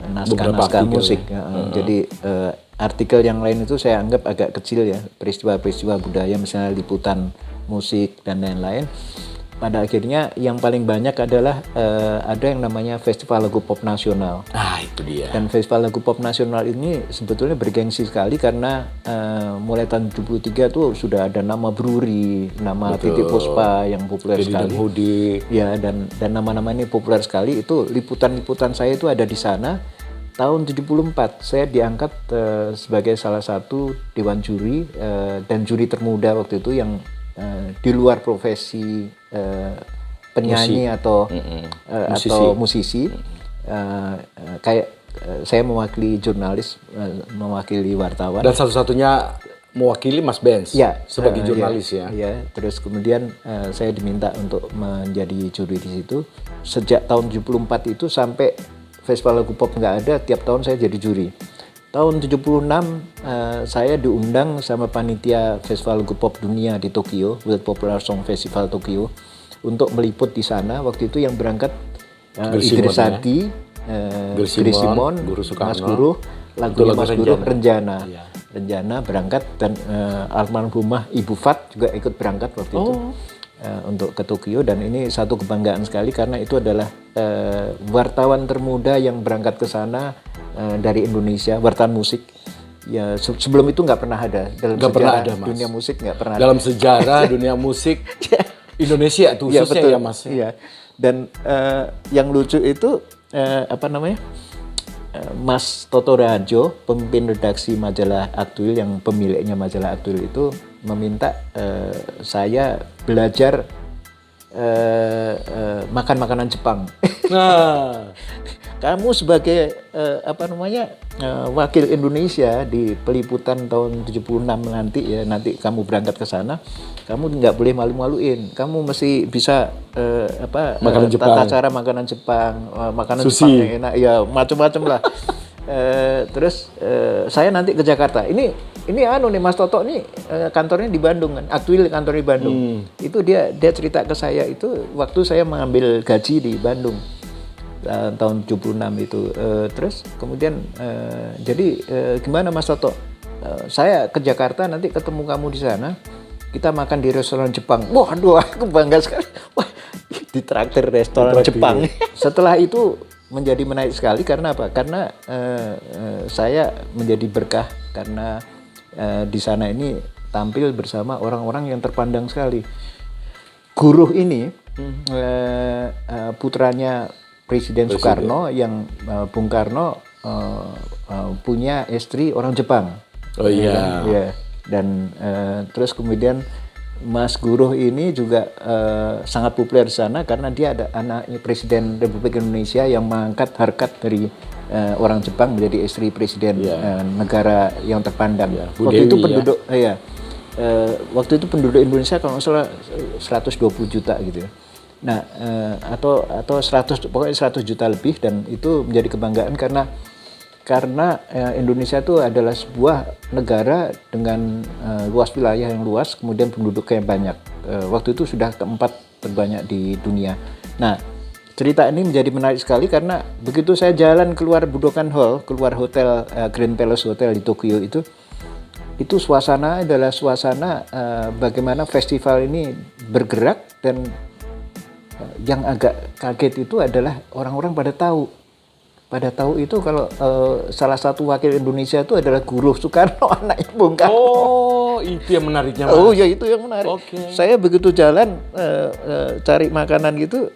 naskah-naskah musik. Jadi artikel yang lain itu saya anggap agak kecil ya, peristiwa-peristiwa budaya misalnya liputan musik dan lain-lain. pada akhirnya yang paling banyak adalah ada yang namanya Festival Lagu Pop Nasional. Ah, itu dia. Dan Festival Lagu Pop Nasional ini sebetulnya bergengsi sekali karena mulai tahun 73 tuh sudah ada nama Bruri, nama Titiek Puspa yang populer Jadi sekali. Ya, dan nama-nama ini populer sekali. Itu liputan-liputan saya itu ada di sana. Tahun 74 saya diangkat sebagai salah satu dewan juri dan juri termuda waktu itu yang di luar profesi penyanyi atau musisi. Kayak saya mewakili jurnalis, mewakili wartawan. Dan satu-satunya mewakili Mas Benz sebagai jurnalis ya. Terus kemudian saya diminta untuk menjadi juri di situ. Sejak tahun 74 itu sampai Festival Lagu Pop nggak ada, tiap tahun saya jadi juri. Tahun 76 saya diundang sama panitia Festival Lagu Pop Dunia di Tokyo, World Popular Song Festival Tokyo, untuk meliput di sana. Waktu itu yang berangkat Idris Sadi, Gris Simon, Mas Guru, lagunya Mas Guru Renjana. Renjana berangkat dan almarhumah Ibu Fat juga ikut berangkat waktu itu untuk ke Tokyo, dan ini satu kebanggaan sekali karena itu adalah wartawan termuda yang berangkat ke sana dari Indonesia, wartawan musik. Ya sebelum itu nggak pernah ada dalam sejarah dunia musik, nggak pernah. Dalam sejarah dunia musik Indonesia itu khususnya ya Mas. Iya. Dan yang lucu itu Mas Toto Raharjo, pemimpin redaksi majalah Aktuil, yang pemiliknya majalah Aktuil itu meminta saya belajar makan makanan Jepang. Nah, Kamu sebagai wakil Indonesia di peliputan tahun 76 nanti kamu berangkat ke sana, kamu nggak boleh malu-maluin. Kamu mesti bisa makanan Jepang. tata cara makanan Jepang, makanan Sushi. Jepang yang enak, ya macam-macam lah. Terus saya nanti ke Jakarta. Ini nih Mas Toto nih kantornya di Bandung kan, Aktuil kantornya di Bandung. Itu dia cerita ke saya itu waktu saya mengambil gaji di Bandung tahun 76 itu. Terus kemudian jadi gimana Mas Toto? Saya ke Jakarta nanti ketemu kamu di sana. Kita makan di restoran Jepang. Waduh, aku bangga sekali. Wah, ditraktir restoran Jepang. Setelah itu menjadi menarik sekali karena apa? Karena saya menjadi berkah karena di sana ini tampil bersama orang-orang yang terpandang sekali. Guruh ini putranya Presiden Soekarno yang Bung Karno punya istri orang Jepang. Oh iya. Ya. Dan terus kemudian Mas Guruh ini juga sangat populer di sana karena dia ada anaknya Presiden Republik Indonesia yang mengangkat harkat dari orang Jepang menjadi istri presiden negara yang terpandang. Waktu itu penduduk waktu itu penduduk Indonesia kalau nggak salah 120 juta gitu ya. Nah, atau 100, pokoknya 100 juta lebih, dan itu menjadi kebanggaan karena Indonesia itu adalah sebuah negara dengan luas wilayah yang luas, kemudian penduduknya banyak. Waktu itu sudah keempat terbanyak di dunia. Nah, cerita ini menjadi menarik sekali karena begitu saya jalan keluar Budokan Hall, keluar hotel Grand Palace Hotel di Tokyo itu suasana adalah suasana bagaimana festival ini bergerak, dan yang agak kaget itu adalah orang-orang pada tahu itu kalau salah satu wakil Indonesia itu adalah Guruh Soekarno, anak Bung Karno. Oh, itu yang menariknya Mas. Oh ya, itu yang menarik. Okay. Saya begitu jalan cari makanan gitu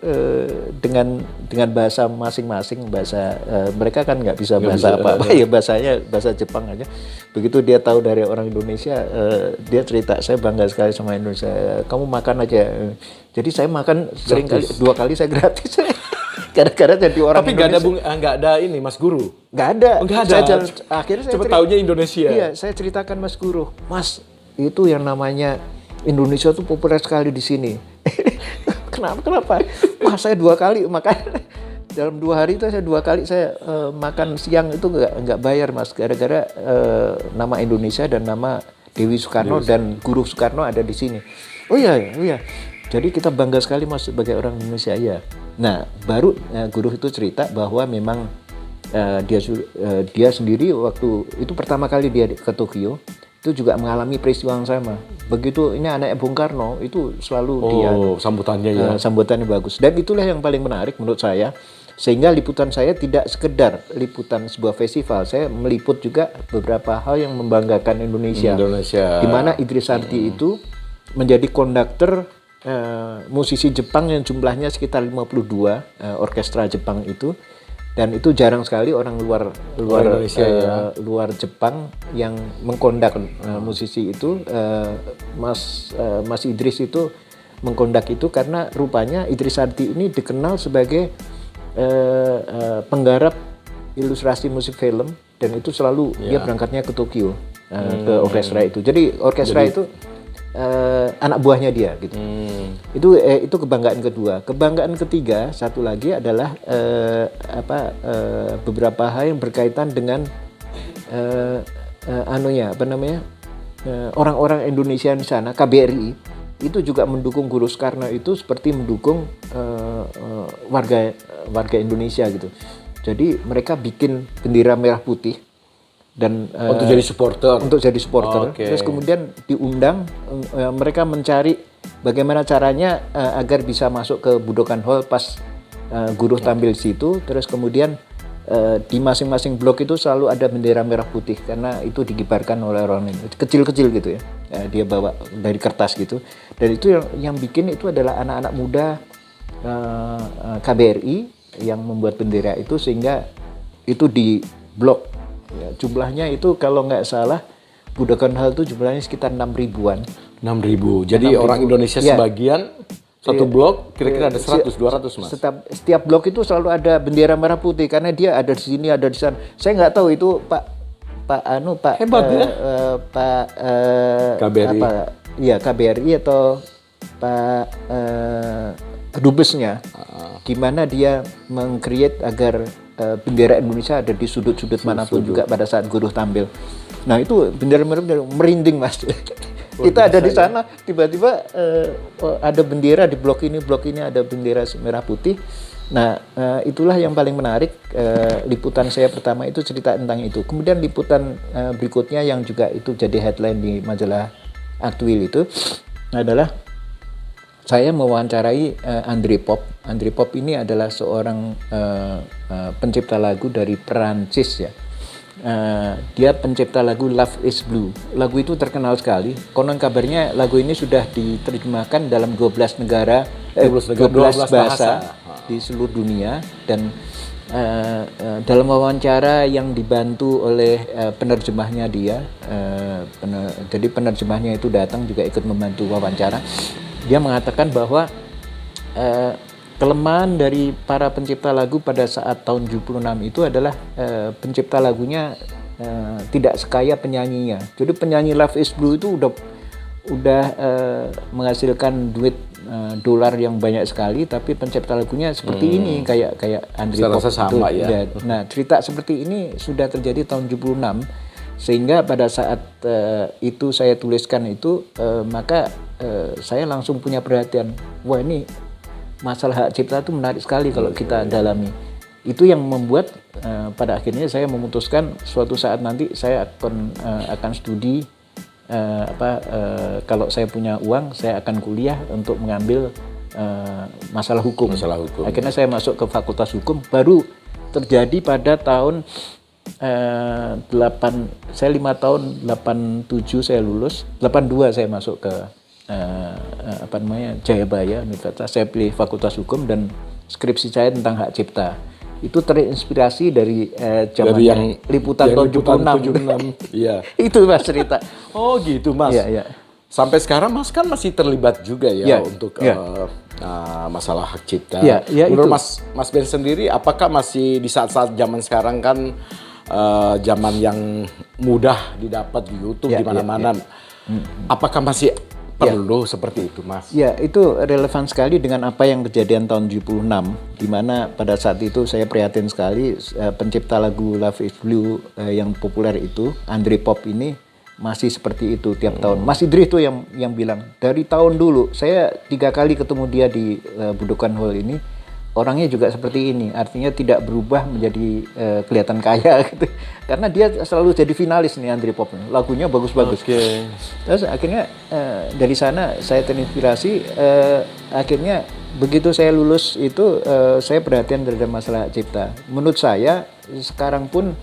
dengan bahasa masing-masing, bahasa mereka kan nggak bisa bahasa apa-apa ya, bahasanya bahasa Jepang aja. Begitu dia tahu dari orang Indonesia, dia cerita, saya bangga sekali sama Indonesia. Kamu makan aja. Jadi saya makan sering kali, 2 kali saya gratis. Gara-gara jadi orang Tapi Indonesia. Tapi nggak ada ini Mas Guru? Nggak ada. Oh, nggak ada. Akhirnya saya taunya Indonesia. Iya, saya ceritakan Mas Guru. Mas, itu yang namanya Indonesia tuh populer sekali di sini. Kenapa? Wah, saya 2 kali makan. Dalam 2 hari itu saya 2 kali saya makan siang itu nggak bayar Mas. Gara-gara nama Indonesia dan nama Dewi Soekarno dan Guru Soekarno ada di sini. Oh iya. Jadi kita bangga sekali Mas sebagai orang Indonesia ya. Nah, baru Guru itu cerita bahwa memang dia sendiri waktu itu pertama kali dia ke Tokyo, itu juga mengalami peristiwa yang sama. Begitu ini anaknya Bung Karno itu selalu dia sambutannya ya. sambutannya bagus. Dan itulah yang paling menarik menurut saya. Sehingga liputan saya tidak sekedar liputan sebuah festival, saya meliput juga beberapa hal yang membanggakan Indonesia. Di mana Idris Sardi itu menjadi konduktor musisi Jepang yang jumlahnya sekitar 52 orkestra Jepang itu, dan itu jarang sekali orang luar Indonesia, luar Jepang yang mengkondak musisi itu. Mas Idris itu mengkondak itu karena rupanya Idris Sardi ini dikenal sebagai penggarap ilustrasi musik film, dan itu selalu dia berangkatnya ke Tokyo ke orkestra itu. Jadi orkestra itu anak buahnya dia gitu. Itu kebanggaan kedua. Kebanggaan ketiga satu lagi adalah beberapa hal yang berkaitan dengan orang-orang Indonesia di sana. KBRI itu juga mendukung Guru Soekarno itu seperti mendukung warga Indonesia gitu. Jadi mereka bikin bendera merah putih dan untuk jadi supporter. Terus kemudian diundang, mereka mencari bagaimana caranya agar bisa masuk ke Budokan Hall pas Guru tampil di situ. Terus kemudian di masing-masing blok itu selalu ada bendera merah putih karena itu dikibarkan oleh orang ini kecil-kecil gitu ya. Dia bawa dari kertas gitu. Dan itu yang bikin itu adalah anak-anak muda KBRI yang membuat bendera itu, sehingga itu di blok. Ya, jumlahnya itu kalau nggak salah Budokan Hall itu jumlahnya sekitar 6.000-an. 6.000. Jadi 6.000. Orang Indonesia sebagian satu blok kira-kira ada 100-200 Mas. Setiap blok itu selalu ada bendera merah putih karena dia ada di sini, ada di sana. Saya nggak tahu itu Pak hebat ya? Pak KBRI. KBRI atau Pak Dubesnya. Gimana dia meng-create agar bendera Indonesia ada di sudut-sudut manapun juga pada saat Guru tampil. Nah itu bendera merinding Mas. Kita ada di sana, tiba-tiba ada bendera di blok ini ada bendera merah putih. Nah itulah yang paling menarik. Liputan saya pertama itu cerita tentang itu. Kemudian liputan berikutnya yang juga itu jadi headline di majalah Aktuil itu adalah saya mewawancarai André Pop. André Pop ini adalah seorang pencipta lagu dari Perancis ya. Dia pencipta lagu Love is Blue. Lagu itu terkenal sekali. Konon kabarnya lagu ini sudah diterjemahkan dalam 12 negara, 12 bahasa di seluruh dunia. Dan dalam wawancara yang dibantu oleh penerjemahnya dia, jadi penerjemahnya itu datang juga ikut membantu wawancara. Dia mengatakan bahwa kelemahan dari para pencipta lagu pada saat tahun 76 itu adalah pencipta lagunya tidak sekaya penyanyinya. Jadi penyanyi Love is Blue itu udah menghasilkan duit dolar yang banyak sekali, tapi pencipta lagunya seperti ini kayak André Pop itu. Ya. Nah, cerita seperti ini sudah terjadi tahun 76. Sehingga pada saat itu saya tuliskan itu, maka saya langsung punya perhatian, wah ini masalah hak cipta itu menarik sekali kalau kita dalami. Itu yang membuat pada akhirnya saya memutuskan suatu saat nanti saya akan studi, kalau saya punya uang saya akan kuliah untuk mengambil masalah hukum. Akhirnya saya masuk ke Fakultas Hukum, baru terjadi pada tahun 5 tahun 87 saya lulus, 82 saya masuk ke Jayabaya Universitas. Saya pilih Fakultas Hukum dan skripsi saya tentang hak cipta. Itu terinspirasi dari yang liputan tahun 76. Iya. Itu Mas cerita. Oh gitu Mas. Iya. Sampai sekarang Mas kan masih terlibat juga ya untuk masalah hak cipta. Menurut Mas Ben sendiri, apakah masih di saat-saat zaman sekarang kan zaman yang mudah didapat di YouTube di mana-mana, apakah masih perlu seperti itu Mas? Ya, itu relevan sekali dengan apa yang kejadian tahun 76, di mana pada saat itu saya prihatin sekali pencipta lagu Love is Blue yang populer itu, André Pop ini masih seperti itu tiap tahun. Mas Idris itu yang bilang, dari tahun dulu, saya 3 kali ketemu dia di Budokan Hall ini, orangnya juga seperti ini, artinya tidak berubah menjadi kelihatan kaya gitu. Karena dia selalu jadi finalis nih Andri Pop, lagunya bagus-bagus. Terus akhirnya dari sana saya terinspirasi, akhirnya begitu saya lulus itu saya perhatian terhadap masalah cipta. Menurut saya sekarang pun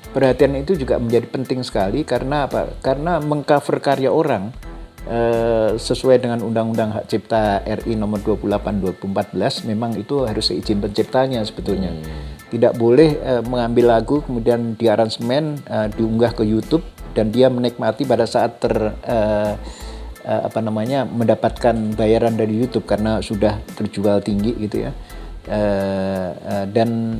perhatian itu juga menjadi penting sekali karena apa? Karena mengcover karya orang sesuai dengan Undang-Undang Hak Cipta RI nomor 28 2014 memang itu harus seizin penciptanya sebetulnya. Tidak boleh mengambil lagu kemudian diaransemen, diunggah ke YouTube dan dia menikmati pada saat mendapatkan bayaran dari YouTube karena sudah terjual tinggi gitu ya. Dan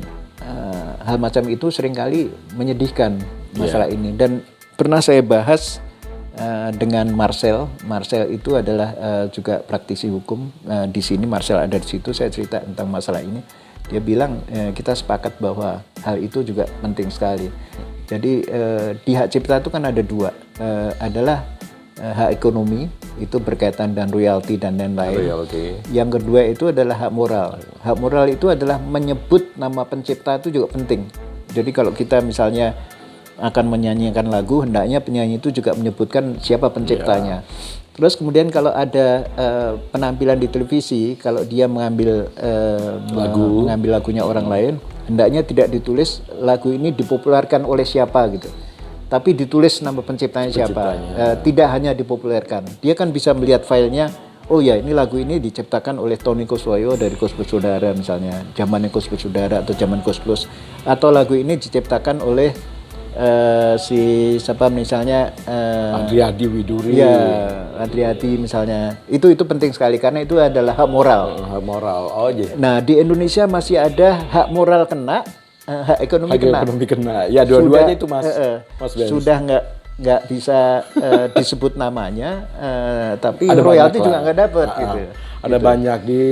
hal macam itu seringkali menyedihkan masalah ini dan pernah saya bahas dengan Marcel. Marcel itu adalah juga praktisi hukum di sini. Marcel ada di situ. Saya cerita tentang masalah ini. Dia bilang kita sepakat bahwa hal itu juga penting sekali. Jadi di hak cipta itu kan ada dua, adalah hak ekonomi itu berkaitan dengan royalti dan lain-lain. Yang kedua itu adalah hak moral. Hak moral itu adalah menyebut nama pencipta itu juga penting. Jadi kalau kita misalnya akan menyanyikan lagu, hendaknya penyanyi itu juga menyebutkan siapa penciptanya. Terus kemudian kalau ada penampilan di televisi, kalau dia mengambil lagunya orang lain, hendaknya tidak ditulis lagu ini dipopulerkan oleh siapa gitu. Tapi ditulis nama penciptanya siapa. Tidak hanya dipopulerkan. Dia kan bisa melihat filenya, oh ya ini lagu ini diciptakan oleh Tony Kuswoyo dari Kus Plus Saudara misalnya, zamannya Kus Plus Saudara atau zaman Kus Plus. Atau lagu ini diciptakan oleh siapa misalnya Andriadi Widuri. Ya, Andriadi misalnya. Itu penting sekali karena itu adalah hak moral. Hak moral. Oh iya. Nah, di Indonesia masih ada hak moral kena, hak ekonomi kena. Ya, dua-duanya itu Mas Ben. Sudah nggak bisa disebut namanya, tapi royalti juga nggak dapat gitu. Ada banyak di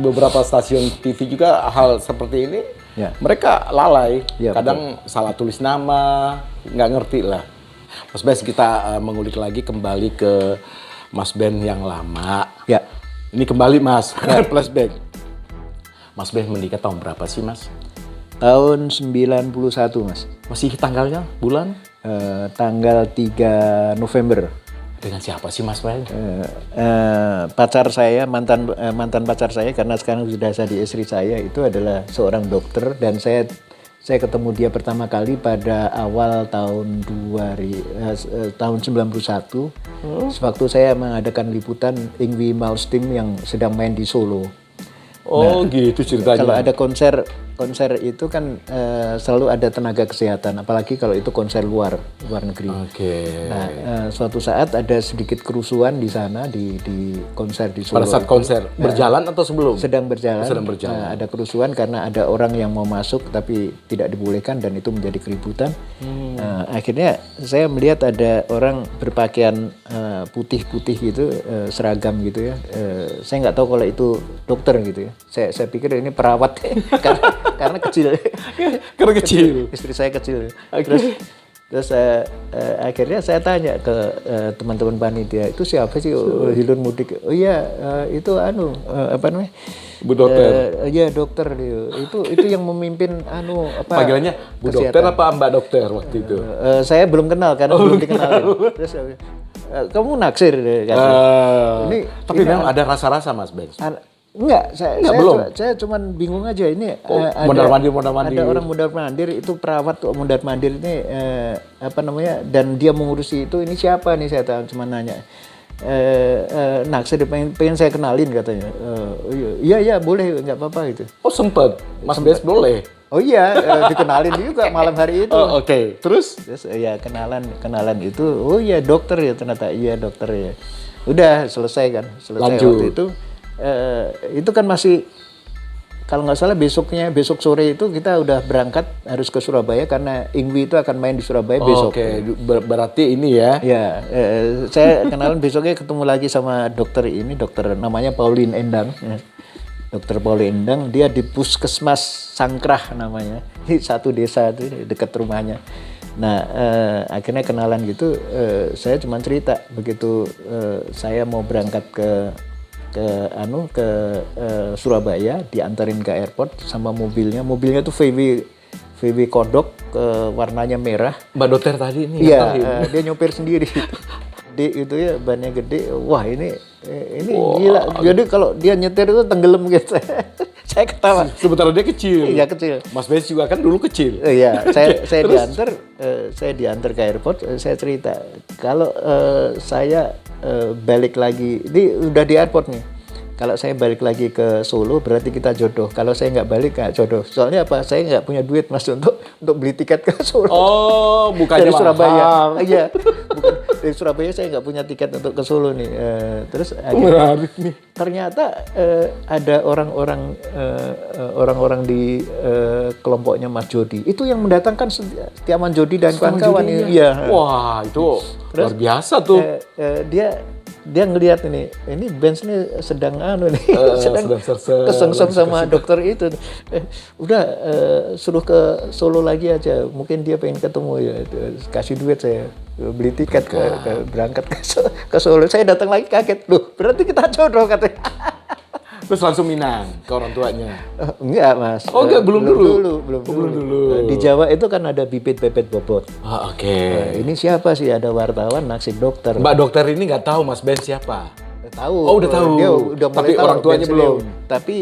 beberapa stasiun TV juga hal seperti ini. Ya. Mereka lalai, kadang salah tulis nama, nggak ngerti lah. Mas Ben, kita mengulik lagi kembali ke Mas Ben yang lama. Ya. Ini kembali Mas, flashback. Mas Ben menikah tahun berapa sih Mas? Tahun 91 Mas. Masih tanggalnya, bulan? Tanggal 3 November. Dengan siapa sih Mas Ben? Pacar saya, mantan pacar saya karena sekarang sudah jadi istri saya itu adalah seorang dokter dan saya ketemu dia pertama kali pada awal tahun 91. Sewaktu saya mengadakan liputan Yngwie Malmsteen yang sedang main di Solo. Oh gitu ceritanya. Kalau ada konser itu kan selalu ada tenaga kesehatan, apalagi kalau itu konser luar negeri. Nah, suatu saat ada sedikit kerusuhan di sana di konser di Solo. Pada saat konser berjalan atau sebelum? Sedang berjalan. Nah, ada kerusuhan karena ada orang yang mau masuk tapi tidak dibolehkan dan itu menjadi keributan. Akhirnya saya melihat ada orang berpakaian putih-putih gitu, seragam gitu ya. Saya nggak tahu kalau itu dokter gitu ya. Saya pikir ini perawat karena kecil. Karena kecil. Istri saya kecil. Terus akhirnya saya tanya ke teman-teman panitia, itu siapa sih Hilun Mudik? Oh iya, itu apa namanya? Bu dokter. Iya dokter dia. Itu yang memimpin panggilannya Bu kesehatan. Dokter apa Mbak Dokter waktu itu? Saya belum kenal karena belum dikenal. Terus kamu naksir katanya. Tapi memang ada rasa-rasa Mas Ben. Enggak, saya cuman bingung aja ini mondar-mandir. Ada orang mondar-mandir itu perawat kok mondar-mandir ini dan dia mengurusi itu, ini siapa nih, saya cuma nanya. Naksir pengen saya kenalin katanya. Iya boleh, nggak apa-apa gitu. Oh sempet, Mas Ben boleh. Oh iya, dikenalin juga malam hari itu. Oh, oke. Terus ya kenalan itu. Oh iya dokter ya, ternyata iya dokter ya. Udah selesai Lanjut. Waktu itu kan masih, kalau nggak salah besok sore itu kita udah berangkat harus ke Surabaya karena Yngwie itu akan main di Surabaya besok. Oke. Berarti ini ya? Ya, saya kenalan besoknya ketemu lagi sama dokter namanya Pauline Endang. Dokter Pauline Endang, dia di Puskesmas Sangkrah namanya, di satu desa itu dekat rumahnya. Nah, akhirnya kenalan gitu, saya cuma cerita begitu saya mau berangkat ke Surabaya, diantarin ke airport sama mobilnya. Mobilnya tuh VW Kodok, warnanya merah. Mbak dokter tadi ini Iya, nganterin. dia nyopir sendiri. Gede itu ya, bannya gede. Wah ini gila. Jadi kalau dia nyetir itu tenggelam gitu. Saya ketawa. Sementara dia kecil. Iya kecil. Mas Bes juga kan dulu kecil. Iya, saya diantar ke airport. Saya cerita kalau saya balik lagi, ini udah di airport nih. Kalau saya balik lagi ke Solo berarti kita jodoh. Kalau saya nggak balik nggak jodoh. Soalnya apa? Saya nggak punya duit Mas untuk beli tiket ke Solo. Oh, bukannya Dari Surabaya. mahal. Iya, bukan dari Surabaya saya nggak punya tiket untuk ke Solo nih. Terus Menarik nih. ternyata ada orang-orang di kelompoknya Mas Jody itu yang mendatangkan Setiawan Jody dan kawan-kawan. Iya. Wah, itu luar biasa tuh. Dia ngelihat ini Benz ini sedang sedang sedang kesengsem sama dokter itu. Udah suruh ke Solo lagi aja. Mungkin dia pengen ketemu ya. Kasih duit saya beli tiket berangkat ke Solo. Saya datang lagi kaget. Loh, berarti kita jodoh katanya. Terus langsung Minang ke orang tuanya. Enggak, Mas. Oh, enggak, belum dulu. Belum dulu. dulu. Di Jawa itu kan ada bibit-bebet bobot. Ah, oke. Ini siapa sih? Ada wartawan naksir dokter. Mbak dokter ini nggak tahu Mas Ben siapa. Tahu. Oh, udah tahu. Dia udah mulai Tapi tahu orang tuanya Ben belum. Sleo. Tapi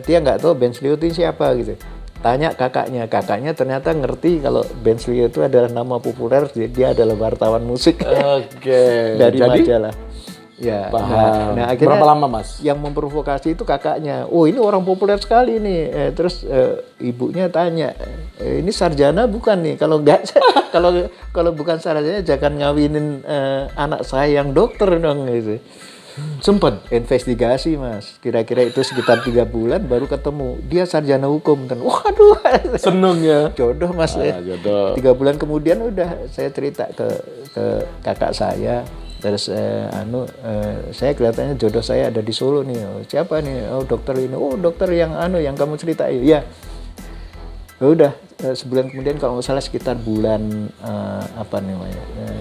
dia nggak tahu Ben Sleo itu siapa gitu. Tanya kakaknya. Kakaknya ternyata ngerti kalau Ben Sleo itu adalah nama populer. Dia adalah wartawan musik. Oke. Dari Jadi, majalah. Ya, paham. nah akhirnya Berapa lama, Mas? Yang memprovokasi itu kakaknya. Oh, ini orang populer sekali nih. Terus ibunya tanya, ini sarjana bukan nih? Kalau enggak, kalau bukan sarjana jangan ngawinin anak saya yang dokter dong gitu. Sempet Investigasi, Mas. Kira-kira itu sekitar 3 bulan baru ketemu. Dia sarjana hukum. Dan waduh, seneng ya. jodoh, Mas. Jodoh. 3 bulan kemudian udah saya cerita ke kakak saya. Terus saya kelihatannya jodoh saya ada di Solo nih. Oh, siapa nih? Oh, dokter ini. Oh, dokter yang yang kamu ceritain. Ya. Udah sebulan kemudian kalau nggak salah sekitar bulan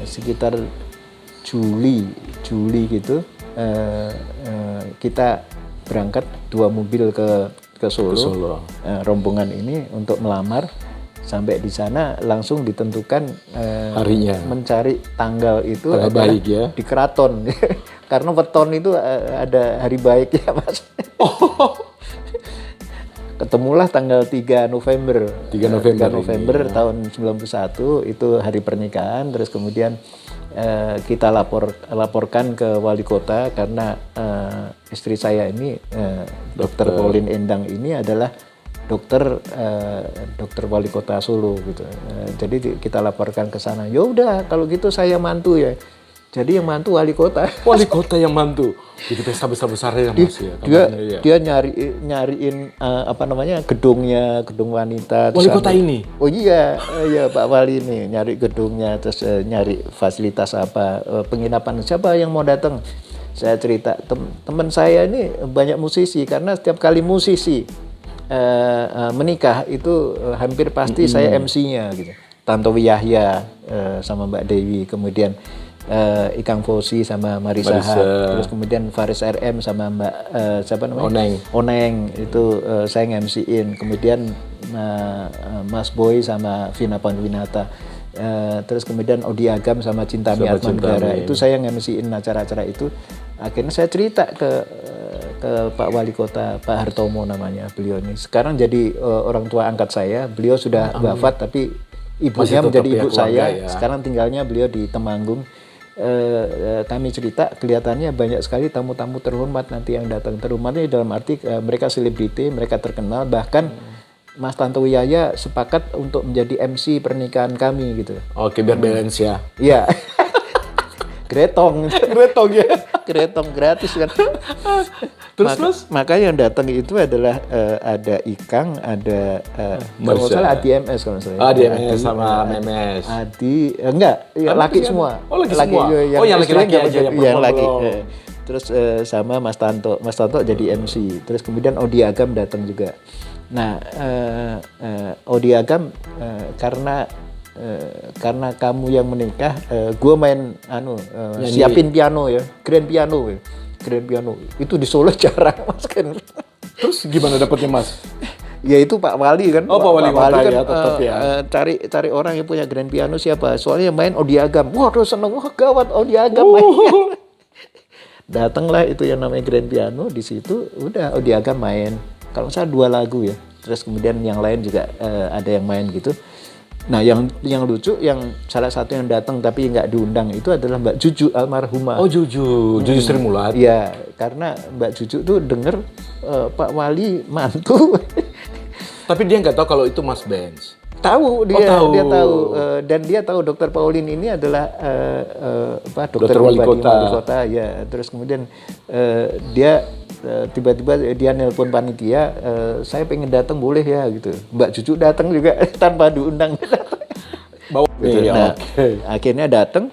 sekitar Juli gitu kita berangkat 2 mobil ke Solo. Rombongan ini untuk melamar. Sampai di sana langsung ditentukan harinya. Mencari tanggal itu tanggal baik ya. Di keraton. Karena weton itu ada hari baik ya, Mas. Oh. Ketemulah tanggal 3 November. 3 November tahun 91 itu hari pernikahan. Terus kemudian kita laporkan ke wali kota karena istri saya ini Dr. Pauline Endang ini adalah dokter wali kota Solo gitu. Jadi kita laporkan ke sana. Ya udah kalau gitu saya mantu ya. Jadi yang mantu wali kota. Wali kota yang mantu. Jadi pesta besar ya Mas ya. Dia nyariin gedung wanita. Wali kota ini. Oh iya Pak Wali ini nyari gedungnya terus nyari fasilitas apa, penginapan siapa yang mau datang. Saya cerita teman saya ini banyak musisi karena setiap kali musisi menikah itu hampir pasti saya MC-nya gitu. Tantowi Yahya sama Mbak Dewi, kemudian Ikang Fauzi sama Marisa. Terus kemudian Faris RM sama Mbak siapa namanya? Oneng itu saya MC-in. Kemudian Mas Boy sama Vina Panduwinata. Terus kemudian Odi Agam sama Cintami Atmanegara. Itu saya MC-in acara-acara itu. Akhirnya saya cerita ke Pak Wali Kota, Pak Hartomo namanya beliau ini. Sekarang jadi orang tua angkat saya. Beliau sudah wafat tapi ibunya menjadi ibu saya. Ya. Sekarang tinggalnya beliau di Temanggung. Kami cerita kelihatannya banyak sekali tamu-tamu terhormat nanti yang datang. Terhormatnya dalam arti mereka selebriti, mereka terkenal. Bahkan Mas Tantowi Yahya sepakat untuk menjadi MC pernikahan kami gitu. Oke, biar balance ya. Iya. Gretong ya. Gretong gratis kan. Terus maka yang datang itu adalah ada Ikang, ada kalau nggak salah ADMS kalau nggak salah. ADMS sama Memes. Adi enggak, ya laki semua. Oh, laki semua. Yang laki-laki aja yang laki. Terus sama Mas Tanto jadi MC. Terus kemudian Odi Agam datang juga. Nah, Odi Agam karena kamu yang menikah, gue main siapin piano ya, grand piano ya. grand piano. Itu di Solo jarang Mas kan. Terus gimana dapetnya Mas? Ya itu Pak Wali kan. Oh, Pak Wali Kota kan, ya, tetap ya. Cari orang yang punya grand piano siapa? Soalnya yang main Odi Agam. Waduh seneng, wah gawat Odi Agam main. Datanglah itu yang namanya grand piano, di situ udah Odi Agam main. Kalau saya 2 lagu ya. Terus kemudian yang lain juga ada yang main gitu. Nah, yang lucu, yang salah satu yang datang tapi nggak diundang itu adalah Mbak Juju almarhumah. Oh, Juju Sri Mulat. Iya, karena Mbak Juju tuh denger Pak Wali mantu. Tapi dia nggak tahu kalau itu Mas Benz. Tahu dia, tahu. dia tahu dan dia tahu Dokter Pauline ini adalah dokter Wali pribadi Kota. Wali Kota ya. Terus kemudian dia tiba-tiba dia nelpon panitia, saya pengen datang boleh ya gitu. Mbak Cucu datang juga tanpa diundang. Bawa Gitu. nih, Nah, oke. akhirnya datang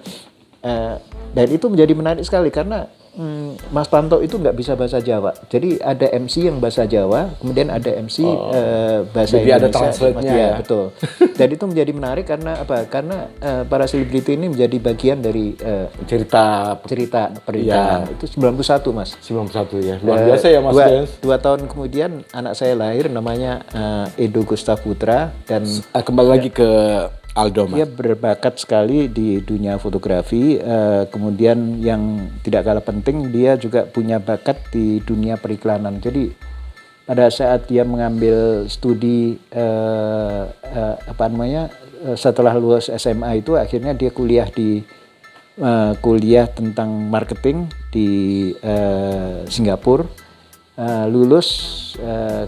dan itu menjadi menarik sekali karena Mas Panto itu nggak bisa bahasa Jawa. Jadi ada MC yang bahasa Jawa, kemudian ada MC bahasa Jadi ada Indonesia. translate-nya Iya, ya. betul. Dan itu menjadi menarik karena apa? Karena para selebriti ini menjadi bagian dari Cerita cerita pernikahan. Iya. Itu 91 Mas. 91 ya. Luar biasa ya Mas Benz. 2 tahun kemudian anak saya lahir namanya Edo Gustav Putra dan Kembali lagi ke Aldo Mas. dia berbakat sekali di dunia fotografi. Kemudian yang tidak kalah penting dia juga punya bakat di dunia periklanan. Jadi pada saat dia mengambil studi setelah lulus SMA itu akhirnya dia kuliah tentang marketing di Singapura. Lulus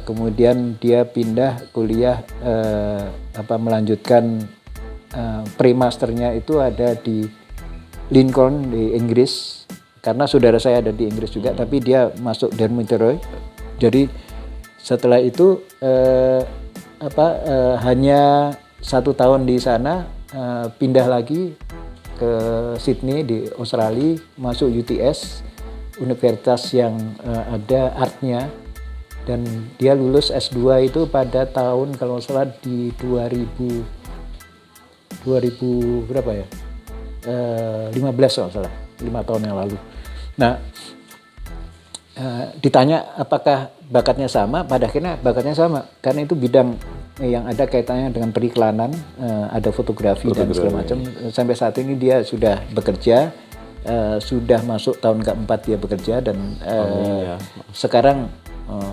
kemudian dia pindah kuliah melanjutkan pre-masternya itu ada di Lincoln di Inggris karena saudara saya ada di Inggris juga tapi dia masuk dormitory. Jadi setelah itu hanya 1 tahun di sana pindah lagi ke Sydney di Australia, masuk UTS, universitas yang ada artnya, dan dia lulus S2 itu pada tahun kalau nggak salah di 2000 berapa ya? 15 kalau nggak salah, 5 tahun yang lalu. Nah, ditanya apakah bakatnya sama, pada akhirnya bakatnya sama karena itu bidang yang ada kaitannya dengan periklanan, ada fotografi dan segala macam. Sampai saat ini dia sudah bekerja, sudah masuk tahun keempat dia bekerja dan sekarang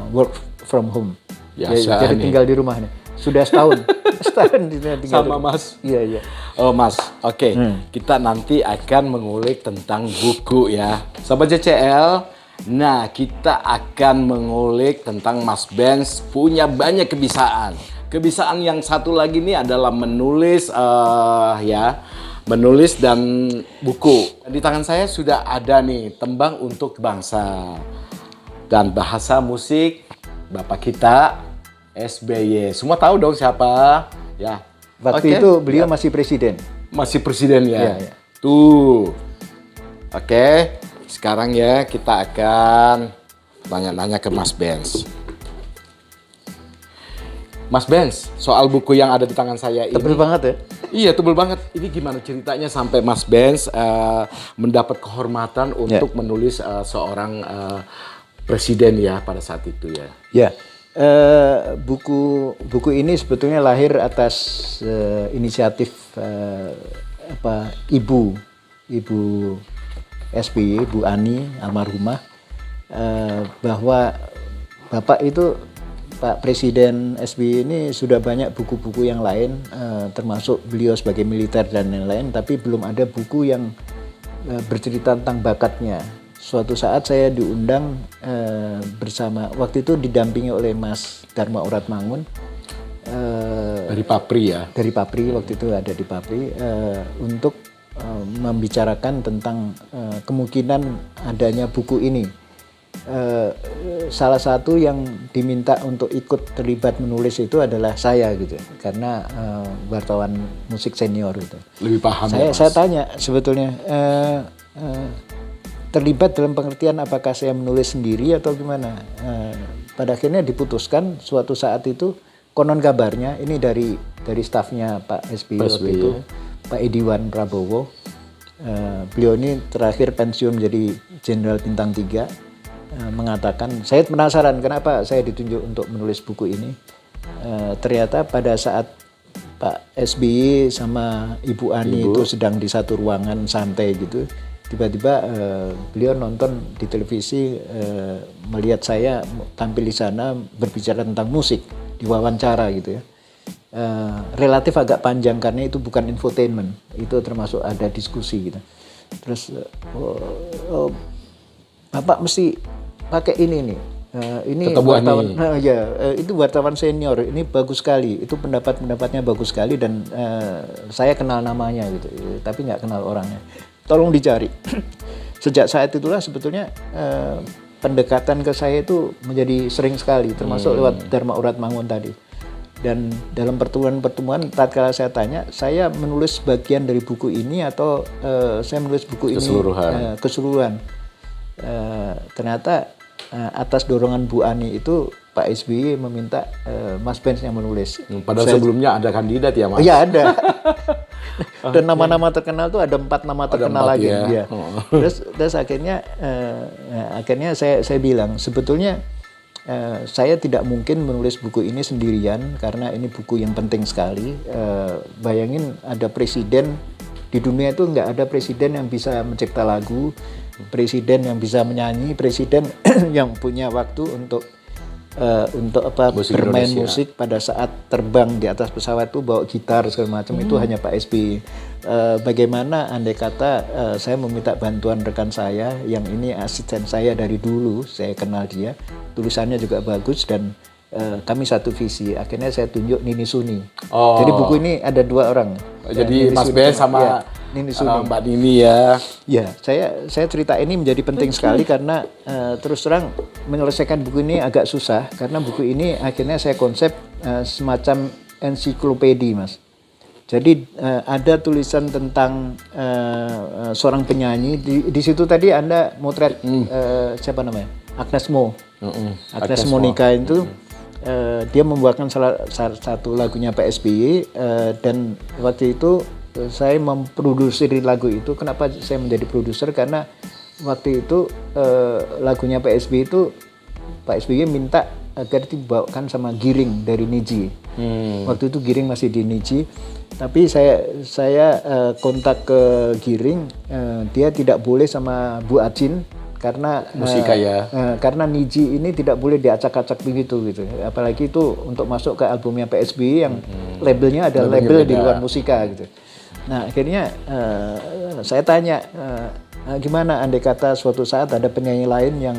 work from home. Biasa Jadi nih. tinggal di rumah nih. Sudah setahun. Setahun tinggal di Sama rumah. Mas. Iya. Oh Mas, oke. Kita nanti akan mengulik tentang buku ya. Sobat JCL, nah kita akan mengulik tentang Mas Benz punya banyak kebiasaan. Kebiasaan yang satu lagi nih adalah menulis menulis dan buku. Di tangan saya sudah ada nih Tembang untuk Bangsa dan bahasa musik Bapak kita SBY. Semua tahu dong siapa ya. Waktu Oke. itu beliau masih presiden. Masih presiden ya. Iya. Tuh. Oke. Sekarang ya kita akan tanya-tanya ke Mas Benz. Mas Benz, soal buku yang ada di tangan saya ini. Tebel banget ya. Iya, tebel banget. Ini gimana ceritanya sampai Mas Benz mendapat kehormatan untuk menulis seorang presiden ya pada saat itu ya. Ya, buku ini sebetulnya lahir atas inisiatif ibu SBY, Bu Ani almarhumah, bahwa Bapak itu Pak Presiden SBY ini sudah banyak buku-buku yang lain, termasuk beliau sebagai militer dan lain-lain, tapi belum ada buku yang bercerita tentang bakatnya. Suatu saat saya diundang bersama, waktu itu didampingi oleh Mas Dharma Oratmangun. Dari Papri ya? Dari Papri, waktu itu ada di Papri, untuk membicarakan tentang kemungkinan adanya buku ini. Salah satu yang diminta untuk ikut terlibat menulis itu adalah saya gitu, karena wartawan musik senior gitu. Lebih paham ya Mas? Saya tanya sebetulnya terlibat dalam pengertian apakah saya menulis sendiri atau gimana. Pada akhirnya diputuskan suatu saat itu, konon kabarnya ini dari stafnya Pak SBY waktu itu, Pak Ediwan Prabowo. Beliau ini terakhir pensiun menjadi Jenderal Bintang 3, mengatakan, saya penasaran kenapa saya ditunjuk untuk menulis buku ini. Ternyata pada saat Pak SBY sama Ibu Ani itu sedang di satu ruangan santai gitu, tiba-tiba beliau nonton di televisi, melihat saya tampil di sana berbicara tentang musik, diwawancara gitu ya. Relatif agak panjang karena itu bukan infotainment, itu termasuk ada diskusi gitu. Terus Bapak mesti pakai ini nih. Ini wartawan, itu wartawan senior, ini bagus sekali, itu pendapatnya bagus sekali dan saya kenal namanya gitu, tapi nggak kenal orangnya. Tolong dicari. Sejak saat itulah sebetulnya pendekatan ke saya itu menjadi sering sekali, termasuk lewat Dharma Urat Mangun tadi. Dan dalam pertemuan-pertemuan, tatkala saya tanya, saya menulis bagian dari buku ini atau saya menulis buku ini keseluruhan. Ternyata atas dorongan Bu Ani itu Pak SBY meminta Mas Benz yang menulis. Padahal sebelumnya ada kandidat ya Mas? Iya ada. Dan nama-nama terkenal tuh ada 4 nama terkenal lagi. Ya. Terus akhirnya saya bilang sebetulnya saya tidak mungkin menulis buku ini sendirian karena ini buku yang penting sekali. Bayangin ada presiden di dunia itu, nggak ada presiden yang bisa mencipta lagu, presiden yang bisa menyanyi, presiden yang punya waktu untuk bermain musik pada saat terbang di atas pesawat itu bawa gitar segala macam, itu hanya Pak SBY. Bagaimana andai kata saya meminta bantuan rekan saya yang ini asisten saya dari dulu, saya kenal dia, tulisannya juga bagus dan kami satu visi. Akhirnya saya tunjuk Nini Suni. Jadi buku ini ada 2 orang. Jadi Mas Benz sama Nini Suni. Mbak Nini ya. Ya, saya cerita ini menjadi penting sekali karena terus terang menyelesaikan buku ini agak susah karena buku ini akhirnya saya konsep semacam ensiklopedi, Mas. Jadi ada tulisan tentang seorang penyanyi di situ tadi Anda motret siapa namanya? Agnes Mo. Agnes Monica itu dia membuatkan salah satu lagunya Pak SBY dan waktu itu saya memproduksi lagu itu. Kenapa saya menjadi produser? Karena waktu itu lagunya Pak SBY itu Pak SBY minta agar dibawakan sama Giring dari Niji. Waktu itu Giring masih di Niji, tapi saya kontak ke Giring, dia tidak boleh sama Bu Acin karena musika karena Niji ini tidak boleh diacak-acak begitu gitu. Apalagi itu untuk masuk ke albumnya Pak SBY yang labelnya ada label di luar musika gitu. Nah akhirnya saya tanya gimana andai kata suatu saat ada penyanyi lain yang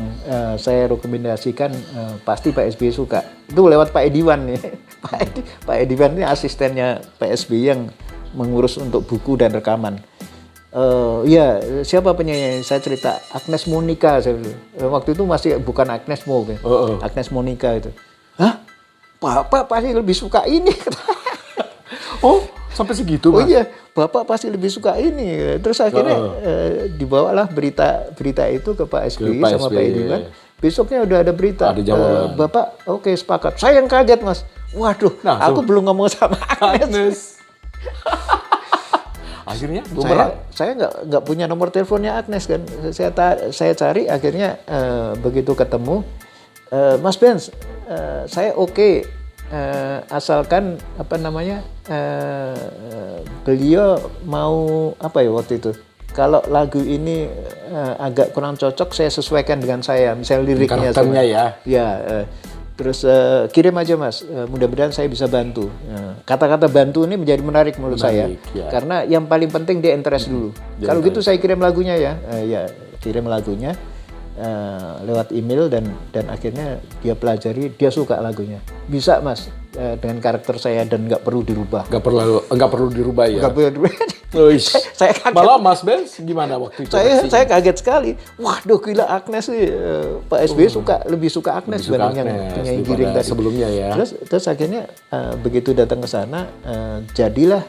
saya rekomendasikan, pasti Pak SBY suka. Itu lewat Pak Ediwan nih. Pak Ediwan ini asistennya Pak SBY yang mengurus untuk buku dan rekaman. Ya siapa penyanyi? Saya cerita Agnes Monica. Waktu itu masih bukan Agnes Mo, Agnes Monica itu. Hah? Bapak pasti lebih suka ini. Oh, sampai segitu, Mas? Oh iya, Bapak pasti lebih suka ini. Terus akhirnya dibawalah berita itu ke Pak SBY sama Pak Ediwan. Besoknya udah ada berita. Bapak oke, sepakat. Saya yang kaget, Mas. Waduh, aku belum ngomong sama Agnes. Akhirnya saya nggak punya nomor teleponnya Agnes kan. Saya cari, akhirnya begitu ketemu, Mas Benz, saya oke. Asalkan beliau mau apa ya waktu itu, kalau lagu ini agak kurang cocok saya sesuaikan dengan saya, misalnya liriknya karakternya ya. Terus kirim aja Mas, mudah-mudahan saya bisa bantu. Kata-kata bantu ini menjadi menarik menurut saya karena yang paling penting dia interest dulu. Kalau gitu saya kirim lagunya ya, kirim lagunya lewat email dan akhirnya dia pelajari, dia suka lagunya. Bisa Mas dengan karakter saya dan nggak perlu dirubah. Nggak perlu dirubah ya. Nggak perlu dirubah. Saya kaget. Malah Mas Benz gimana waktu itu? Saya kaget sekali. Waduh gila, Agnes sih Pak SBY lebih suka Agnes dibanding yang penyanyi Giring tadi sebelumnya ya. Terus akhirnya begitu datang ke sana jadilah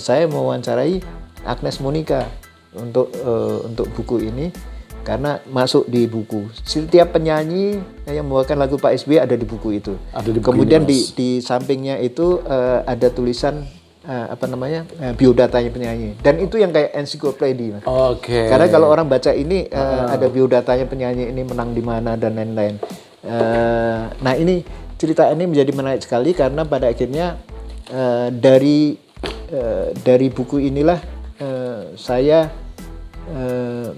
saya mewawancarai Agnes Monica untuk buku ini karena masuk di buku. Setiap penyanyi yang membawakan lagu Pak SBY ada di buku itu. Kemudian di sampingnya itu ada tulisan biodatanya penyanyi. Dan itu yang kayak ensiklopedia. Mas. Oke. Karena kalau orang baca ini ada biodatanya penyanyi ini menang di mana dan lain-lain. Nah ini cerita ini menjadi menarik sekali karena pada akhirnya dari buku inilah saya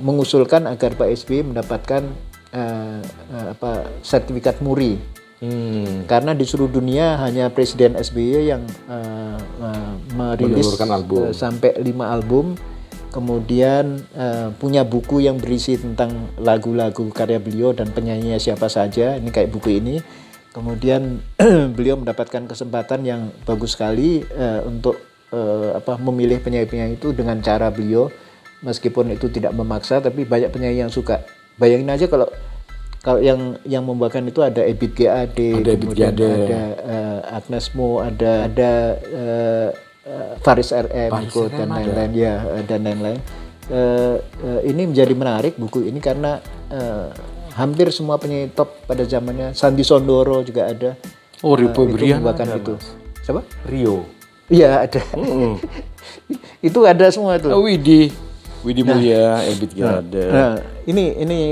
mengusulkan agar Pak SBY mendapatkan sertifikat MURI. Karena di seluruh dunia hanya Presiden SBY yang merilis sampai 5 album, kemudian punya buku yang berisi tentang lagu-lagu karya beliau dan penyanyinya siapa saja. Ini kayak buku ini. Kemudian beliau mendapatkan kesempatan yang bagus sekali untuk memilih penyanyi-penyanyi itu dengan cara beliau, meskipun itu tidak memaksa, tapi banyak penyanyi yang suka. Bayangin aja kalau yang membawakan itu ada Ebit GAD, kemudian ada Agnes Mo, ada Faris RM ikut dan lain-lain dan lain-lain. Ini menjadi menarik buku ini karena hampir semua penyanyi top pada zamannya, Sandi Sondoro juga ada. Oh, Rio Febrian membawakan itu. Siapa? Rio. Iya ada. Itu ada semua itu. Widi Mulia, Ebit GAD. Ini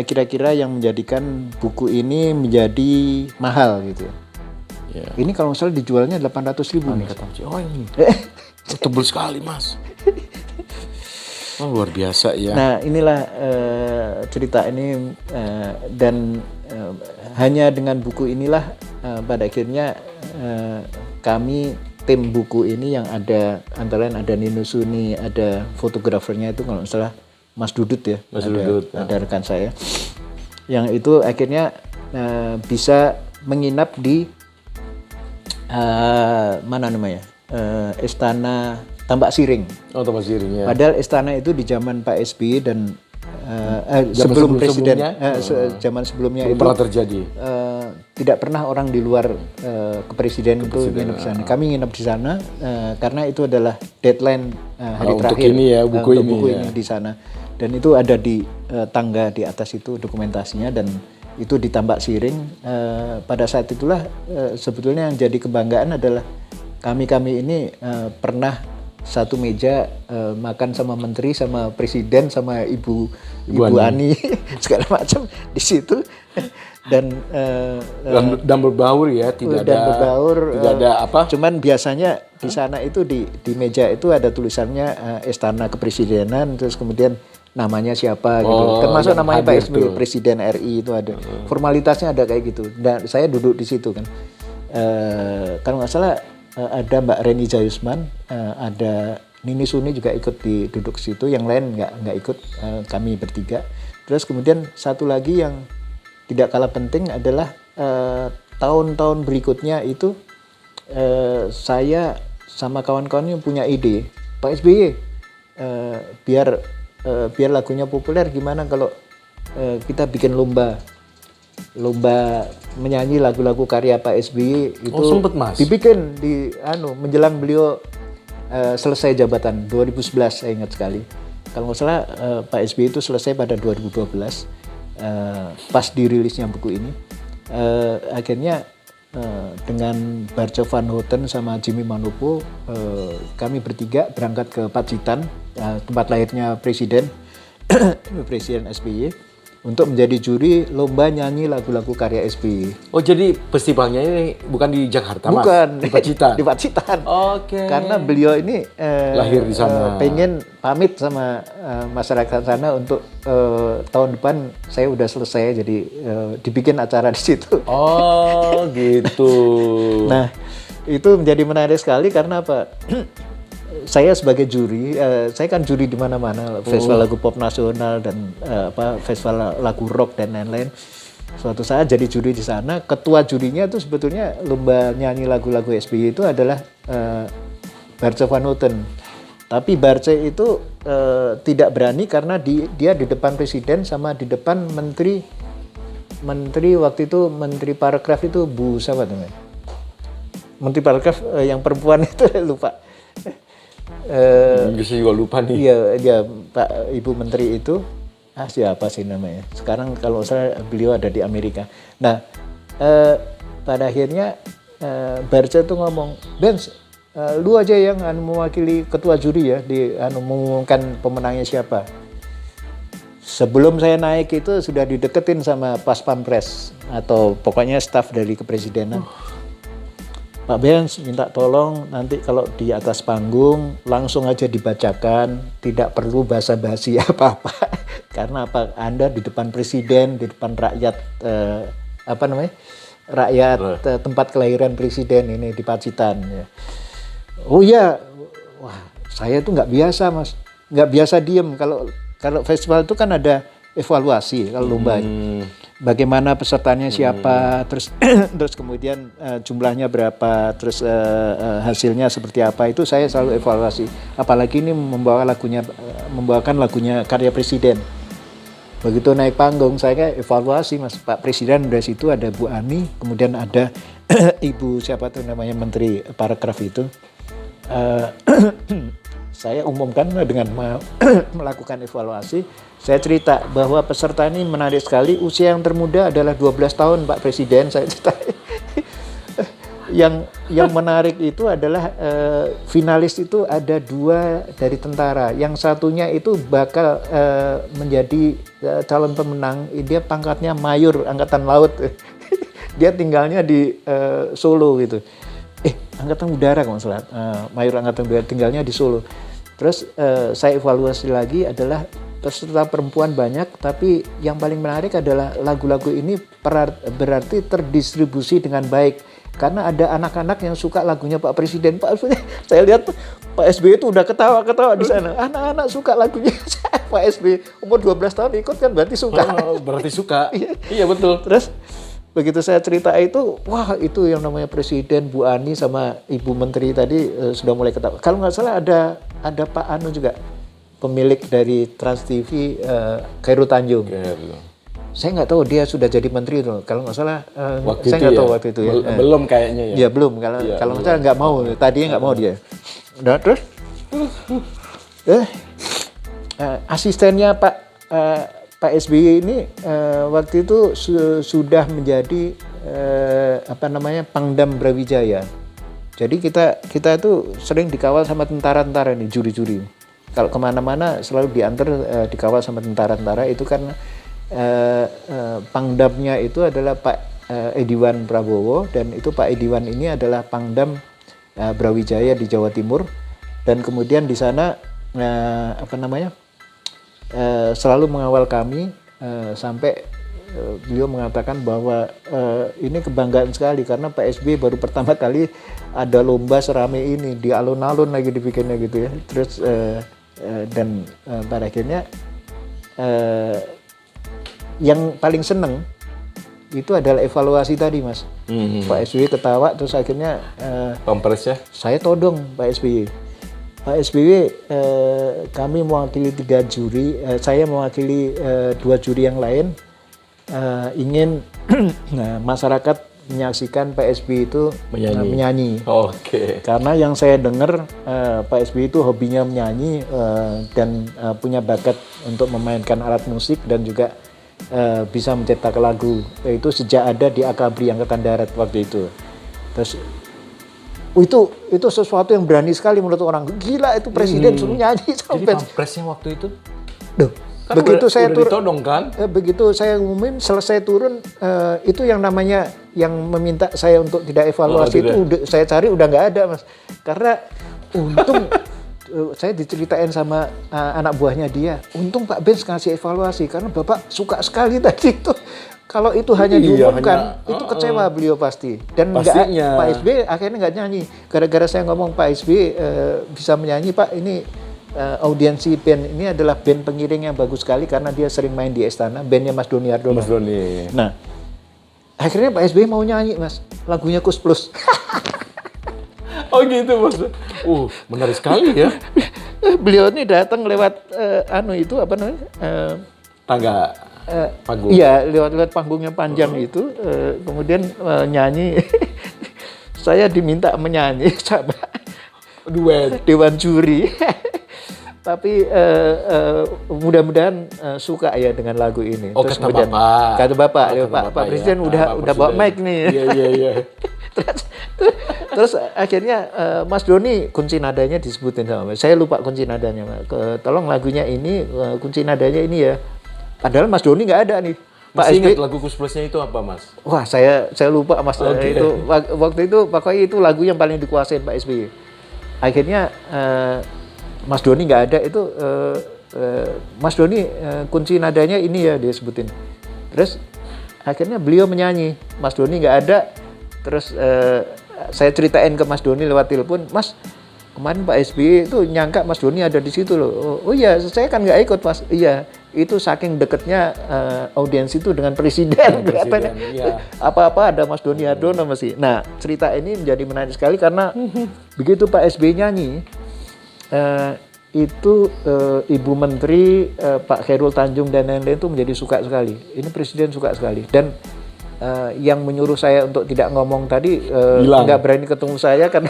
kira-kira yang menjadikan buku ini menjadi mahal gitu ya. Yeah. Ini kalau nggak salah dijualnya 800.000 nih. Oh ini, tebel sekali Mas. Oh, luar biasa ya. Nah inilah cerita ini dan hanya dengan buku inilah pada akhirnya kami tim buku ini yang ada antara lain ada Nino Suni, ada fotografernya itu kalau nggak salah Mas Dudut ya, ada rekan saya, yang itu akhirnya bisa menginap di mana namanya Istana Tambak Siring. Oh, Tambak Siring ya. Padahal istana itu di zaman Pak SBY dan sebelum presiden, zaman sebelumnya itu pernah terjadi. Tidak pernah orang di luar kepresiden itu nginep di sana. Kami nginep di sana karena itu adalah deadline hari terakhir ini ya, buku ini di sana. Dan itu ada di tangga di atas itu dokumentasinya dan itu di Tambak Siring. Pada saat itulah sebetulnya yang jadi kebanggaan adalah kami ini pernah satu meja makan sama menteri, sama presiden, sama ibu Ani segala macam di situ dan berbaur ya, tidak ada apa. Cuman biasanya di sana itu di meja itu ada tulisannya Istana Kepresidenan, terus kemudian namanya siapa gitu, termasuk namanya Pak SBY, Presiden RI itu ada. Formalitasnya ada kayak gitu. Dan saya duduk di situ kan. Kalau nggak salah ada Mbak Reni Jayusman, ada Nini Suni juga ikut duduk situ, yang lain nggak ikut, kami bertiga. Terus kemudian satu lagi yang tidak kalah penting adalah tahun-tahun berikutnya itu saya sama kawan-kawan yang punya ide, Pak SBY biar lagunya populer gimana kalau kita bikin lomba menyanyi lagu-lagu karya Pak SBY itu. Sempet Mas dibikin di menjelang beliau selesai jabatan 2011, saya ingat sekali. Kalau nggak salah Pak SBY itu selesai pada 2012 pas dirilisnya buku ini. Akhirnya dengan Barco van Houten sama Jimmy Manopo kami bertiga berangkat ke Pacitan, tempat lahirnya Presiden SBY, untuk menjadi juri lomba nyanyi lagu-lagu karya SBY. Oh, jadi festivalnya ini bukan di Jakarta, Mas? Bukan, di Pacitan. Di Pacitan. Oke. Karena beliau ini lahir di sana. Pengen pamit sama masyarakat sana untuk tahun depan saya udah selesai, jadi dibikin acara di situ. Oh, gitu. Nah, itu menjadi menarik sekali karena apa? Saya sebagai juri, saya kan juri di mana-mana, festival lagu pop nasional dan festival lagu rock dan lain-lain. Suatu saat jadi juri di sana, ketua jurinya itu sebetulnya lomba nyanyi lagu-lagu SBY itu adalah Barco van Houten. Tapi Barco itu tidak berani karena dia di depan presiden sama di depan menteri waktu itu, Menteri Parekraf itu Bu siapa namanya? Menteri Parekraf yang perempuan itu lupa. Saya juga lupa nih. Iya, Pak Ibu Menteri itu siapa sih namanya? Sekarang kalau saya beliau ada di Amerika. Nah, pada akhirnya Barca tuh ngomong, Benz, lu aja yang mewakili ketua juri ya di mengumumkan pemenangnya siapa. Sebelum saya naik itu sudah dideketin sama Pas Pampres atau pokoknya staf dari kepresidenan. Pak Benz minta tolong nanti kalau di atas panggung langsung aja dibacakan, tidak perlu basa-basi apa-apa. Karena apa? Anda di depan presiden, di depan rakyat rakyat tempat kelahiran presiden ini di Pacitan. Ya. Oh iya, wah saya tuh nggak biasa mas, nggak biasa diem. Kalau festival itu kan ada evaluasi kalau lomba. Bagaimana pesertanya siapa, terus kemudian jumlahnya berapa, terus hasilnya seperti apa, itu saya selalu evaluasi. Apalagi ini membawakan lagunya karya presiden. Begitu naik panggung saya evaluasi mas, Pak Presiden dari situ ada Bu Ani, kemudian ada Ibu siapa tuh namanya Menteri Parekraf itu. Saya umumkan dengan melakukan evaluasi. Saya cerita bahwa peserta ini menarik sekali. Usia yang termuda adalah 12 tahun Pak Presiden. Saya cerita. Yang menarik itu adalah finalis itu ada 2 dari tentara. Yang satunya itu bakal menjadi calon pemenang. Dia pangkatnya Mayor Angkatan Laut. Dia tinggalnya di Solo gitu. Angkatan Udara kalau nggak salah, Mayor Angkatan Udara tinggalnya di Solo. Terus saya evaluasi lagi adalah peserta perempuan banyak, tapi yang paling menarik adalah lagu-lagu ini berarti terdistribusi dengan baik. Karena ada anak-anak yang suka lagunya Pak Presiden. Saya lihat Pak SBY itu udah ketawa-ketawa di sana. Anak-anak suka lagunya Pak SBY. Umur 12 tahun ikut kan berarti suka. Oh, berarti suka. Iya betul. Terus begitu saya cerita itu, wah itu yang namanya Presiden, Bu Ani sama Ibu Menteri tadi sudah mulai ketawa. Kalau nggak salah ada Pak Anu juga, pemilik dari Trans TV, Khairul Tanjung. Saya nggak tahu dia sudah jadi menteri tuh. Kalau nggak salah, saya nggak tahu waktu itu ya. Belum kayaknya ya. Iya belum. Kalau nggak salah nggak mau. Tadinya nggak mau dia. Nah terus, asistennya Pak SBY ini waktu itu sudah menjadi Pangdam Brawijaya. Jadi kita itu sering dikawal sama tentara-tentara nih, juri-juri. Kalau kemana-mana selalu diantar dikawal sama tentara-tentara itu karena Pangdamnya itu adalah Pak Ediwan Prabowo, dan itu Pak Ediwan ini adalah Pangdam Brawijaya di Jawa Timur, dan kemudian di sana selalu mengawal kami sampai beliau mengatakan bahwa ini kebanggaan sekali karena Pak SBY baru pertama kali ada lomba serame ini di alun-alun lagi dibikinnya gitu ya. Terus dan pada akhirnya yang paling seneng itu adalah evaluasi tadi mas. Pak SBY ketawa terus akhirnya Pampres ya. Saya todong Pak SBY. Pak SBY, kami mewakili 3 juri, saya mewakili 2 juri yang lain, ingin masyarakat menyaksikan Pak SBY itu menyanyi. Oke. Karena yang saya dengar Pak SBY itu hobinya menyanyi dan punya bakat untuk memainkan alat musik dan juga bisa mencetak lagu. Itu sejak ada di Akabri Angkatan Darat waktu itu. Terus itu sesuatu yang berani sekali menurut orang. Gila itu presiden suruh nyanyi sampai. Jadi pampresnya waktu itu. Kan begitu saya turun, ditodong kan? Begitu saya umumin, selesai turun, itu yang namanya yang meminta saya untuk tidak evaluasi itu saya cari udah nggak ada mas. Karena untung saya diceritain sama anak buahnya dia, untung Pak Benz ngasih evaluasi karena Bapak suka sekali tadi itu. Kalau itu hanya diumumkan, itu kecewa beliau pasti. Dan Pak SBY akhirnya nggak nyanyi. Gara-gara saya ngomong Pak SBY bisa menyanyi Pak, ini audiensi band ini adalah band pengiring yang bagus sekali karena dia sering main di Istana, bandnya Mas Doni Ardono. Mas Doni. Nah, akhirnya Pak SBY mau nyanyi mas, lagunya Kus Plus. Oh gitu mas. Menarik sekali ya. Beliau ini datang lewat tangga. Panggung. Iya, lewat panggungnya panjang itu, kemudian nyanyi. Saya diminta menyanyi sama duet Dewan Juri. Tapi mudah-mudahan suka ya dengan lagu ini. Terus kata Bapak. Pak Presiden udah bawa mic nih. Iya. Terus akhirnya Mas Doni kunci nadanya disebutin sama Mas. Saya lupa kunci nadanya, Mas. Tolong lagunya ini kunci nadanya ini ya. Padahal Mas Doni nggak ada nih. Pak Masih SBY. ingat lagu Kus Plusnya itu apa, Mas? Wah, saya lupa Mas. Oke. Itu waktu itu pokoknya itu lagu yang paling dikuasain Pak SBY. Akhirnya Mas Doni nggak ada itu Mas Doni kunci nadanya ini ya dia sebutin. Terus akhirnya beliau menyanyi, Mas Doni nggak ada. Terus saya ceritain ke Mas Doni lewat telepon, Mas kemarin Pak SBY itu nyangka Mas Doni ada di situ loh. Oh iya, saya kan nggak ikut Mas. Iya, itu saking deketnya audiens itu dengan presiden. Iya. Apa-apa ada Mas Doni Hardono masih. Nah, cerita ini menjadi menarik sekali karena begitu Pak SBY nyanyi, itu Ibu Menteri, Pak Khairul Tanjung dan lain-lain itu menjadi suka sekali. Ini presiden suka sekali. Dan yang menyuruh saya untuk tidak ngomong tadi nggak berani ketemu saya karena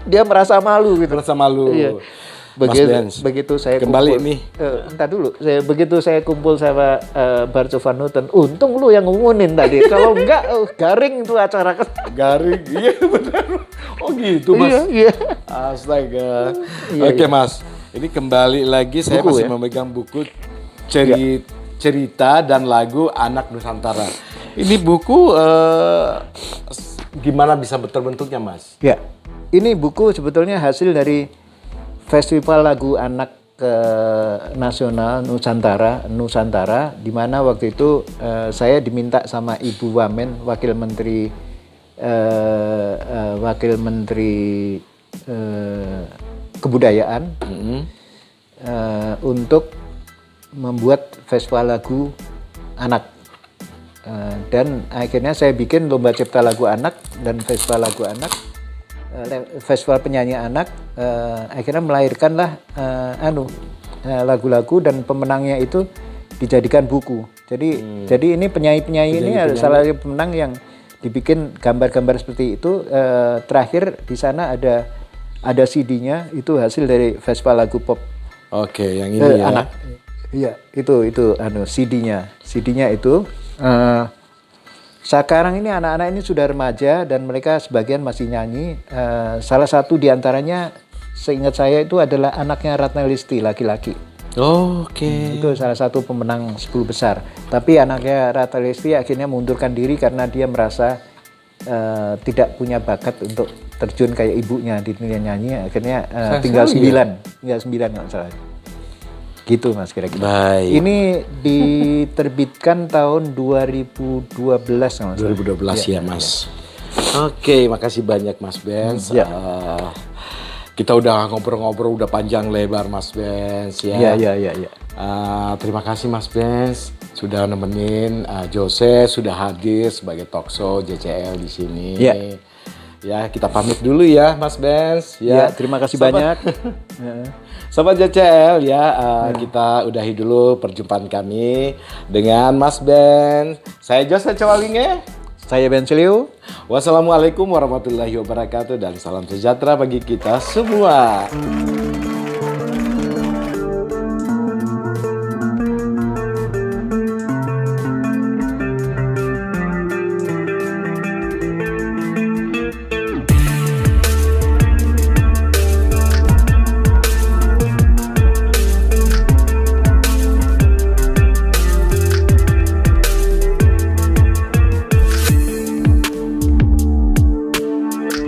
dia merasa malu gitu. Merasa malu. Iya. Begitu saya kembali kumpul, nih. Entar dulu. Begitu saya kumpul sama Barco van Houten, untung lu yang ngumumin tadi. Kalau enggak, garing itu acara. Garing, iya benar. Oh gitu, Mas. Iya. Astaga. Iya, Oke, iya. Mas. Ini kembali lagi saya Buku, masih ya? memegang buku cerita dan lagu Anak Nusantara. Ini buku gimana bisa terbentuknya, Mas? Ya, ini buku sebetulnya hasil dari Festival Lagu Anak Nasional Nusantara, di mana waktu itu saya diminta sama Ibu Wamen, Wakil Menteri Kebudayaan, untuk membuat festival lagu anak. Dan akhirnya saya bikin lomba cipta lagu anak dan festival lagu anak, festival penyanyi anak, akhirnya melahirkanlah lagu-lagu dan pemenangnya itu dijadikan buku. Jadi ini penyanyi-penyanyi ini ada salah satu pemenang yang dibikin gambar-gambar seperti itu. Terakhir di sana ada CD-nya, itu hasil dari festival lagu pop. Oke, yang ini ya. Anak. Iya, itu CD-nya. CD-nya itu sekarang ini anak-anak ini sudah remaja dan mereka sebagian masih nyanyi. Salah satu diantaranya seingat saya itu adalah anaknya Ratna Listi, laki-laki. Oke. Itu salah satu pemenang 10 besar. Tapi anaknya Ratna Listi akhirnya mundurkan diri karena dia merasa tidak punya bakat untuk terjun kayak ibunya di dunia nyanyi. Akhirnya tinggal 9 nggak salah. Gitu Mas kira-kira. Baik. Ini diterbitkan tahun 2012 Mas. 2012 ya, Mas. Oke, makasih banyak Mas Benz. Ya. Kita udah ngobrol-ngobrol udah panjang lebar Mas Benz ya. Iya. Terima kasih Mas Benz sudah nemenin Jose sudah hadir sebagai talkshow JCL di sini. Ya. Ya, kita pamit dulu ya Mas Benz. Ya, terima kasih banyak. Sobat JCL ya, kita udahi dulu perjumpaan kami dengan Mas Ben. Saya Jose Cewalinge. Saya Ben Celio. Wassalamualaikum warahmatullahi wabarakatuh dan salam sejahtera bagi kita semua.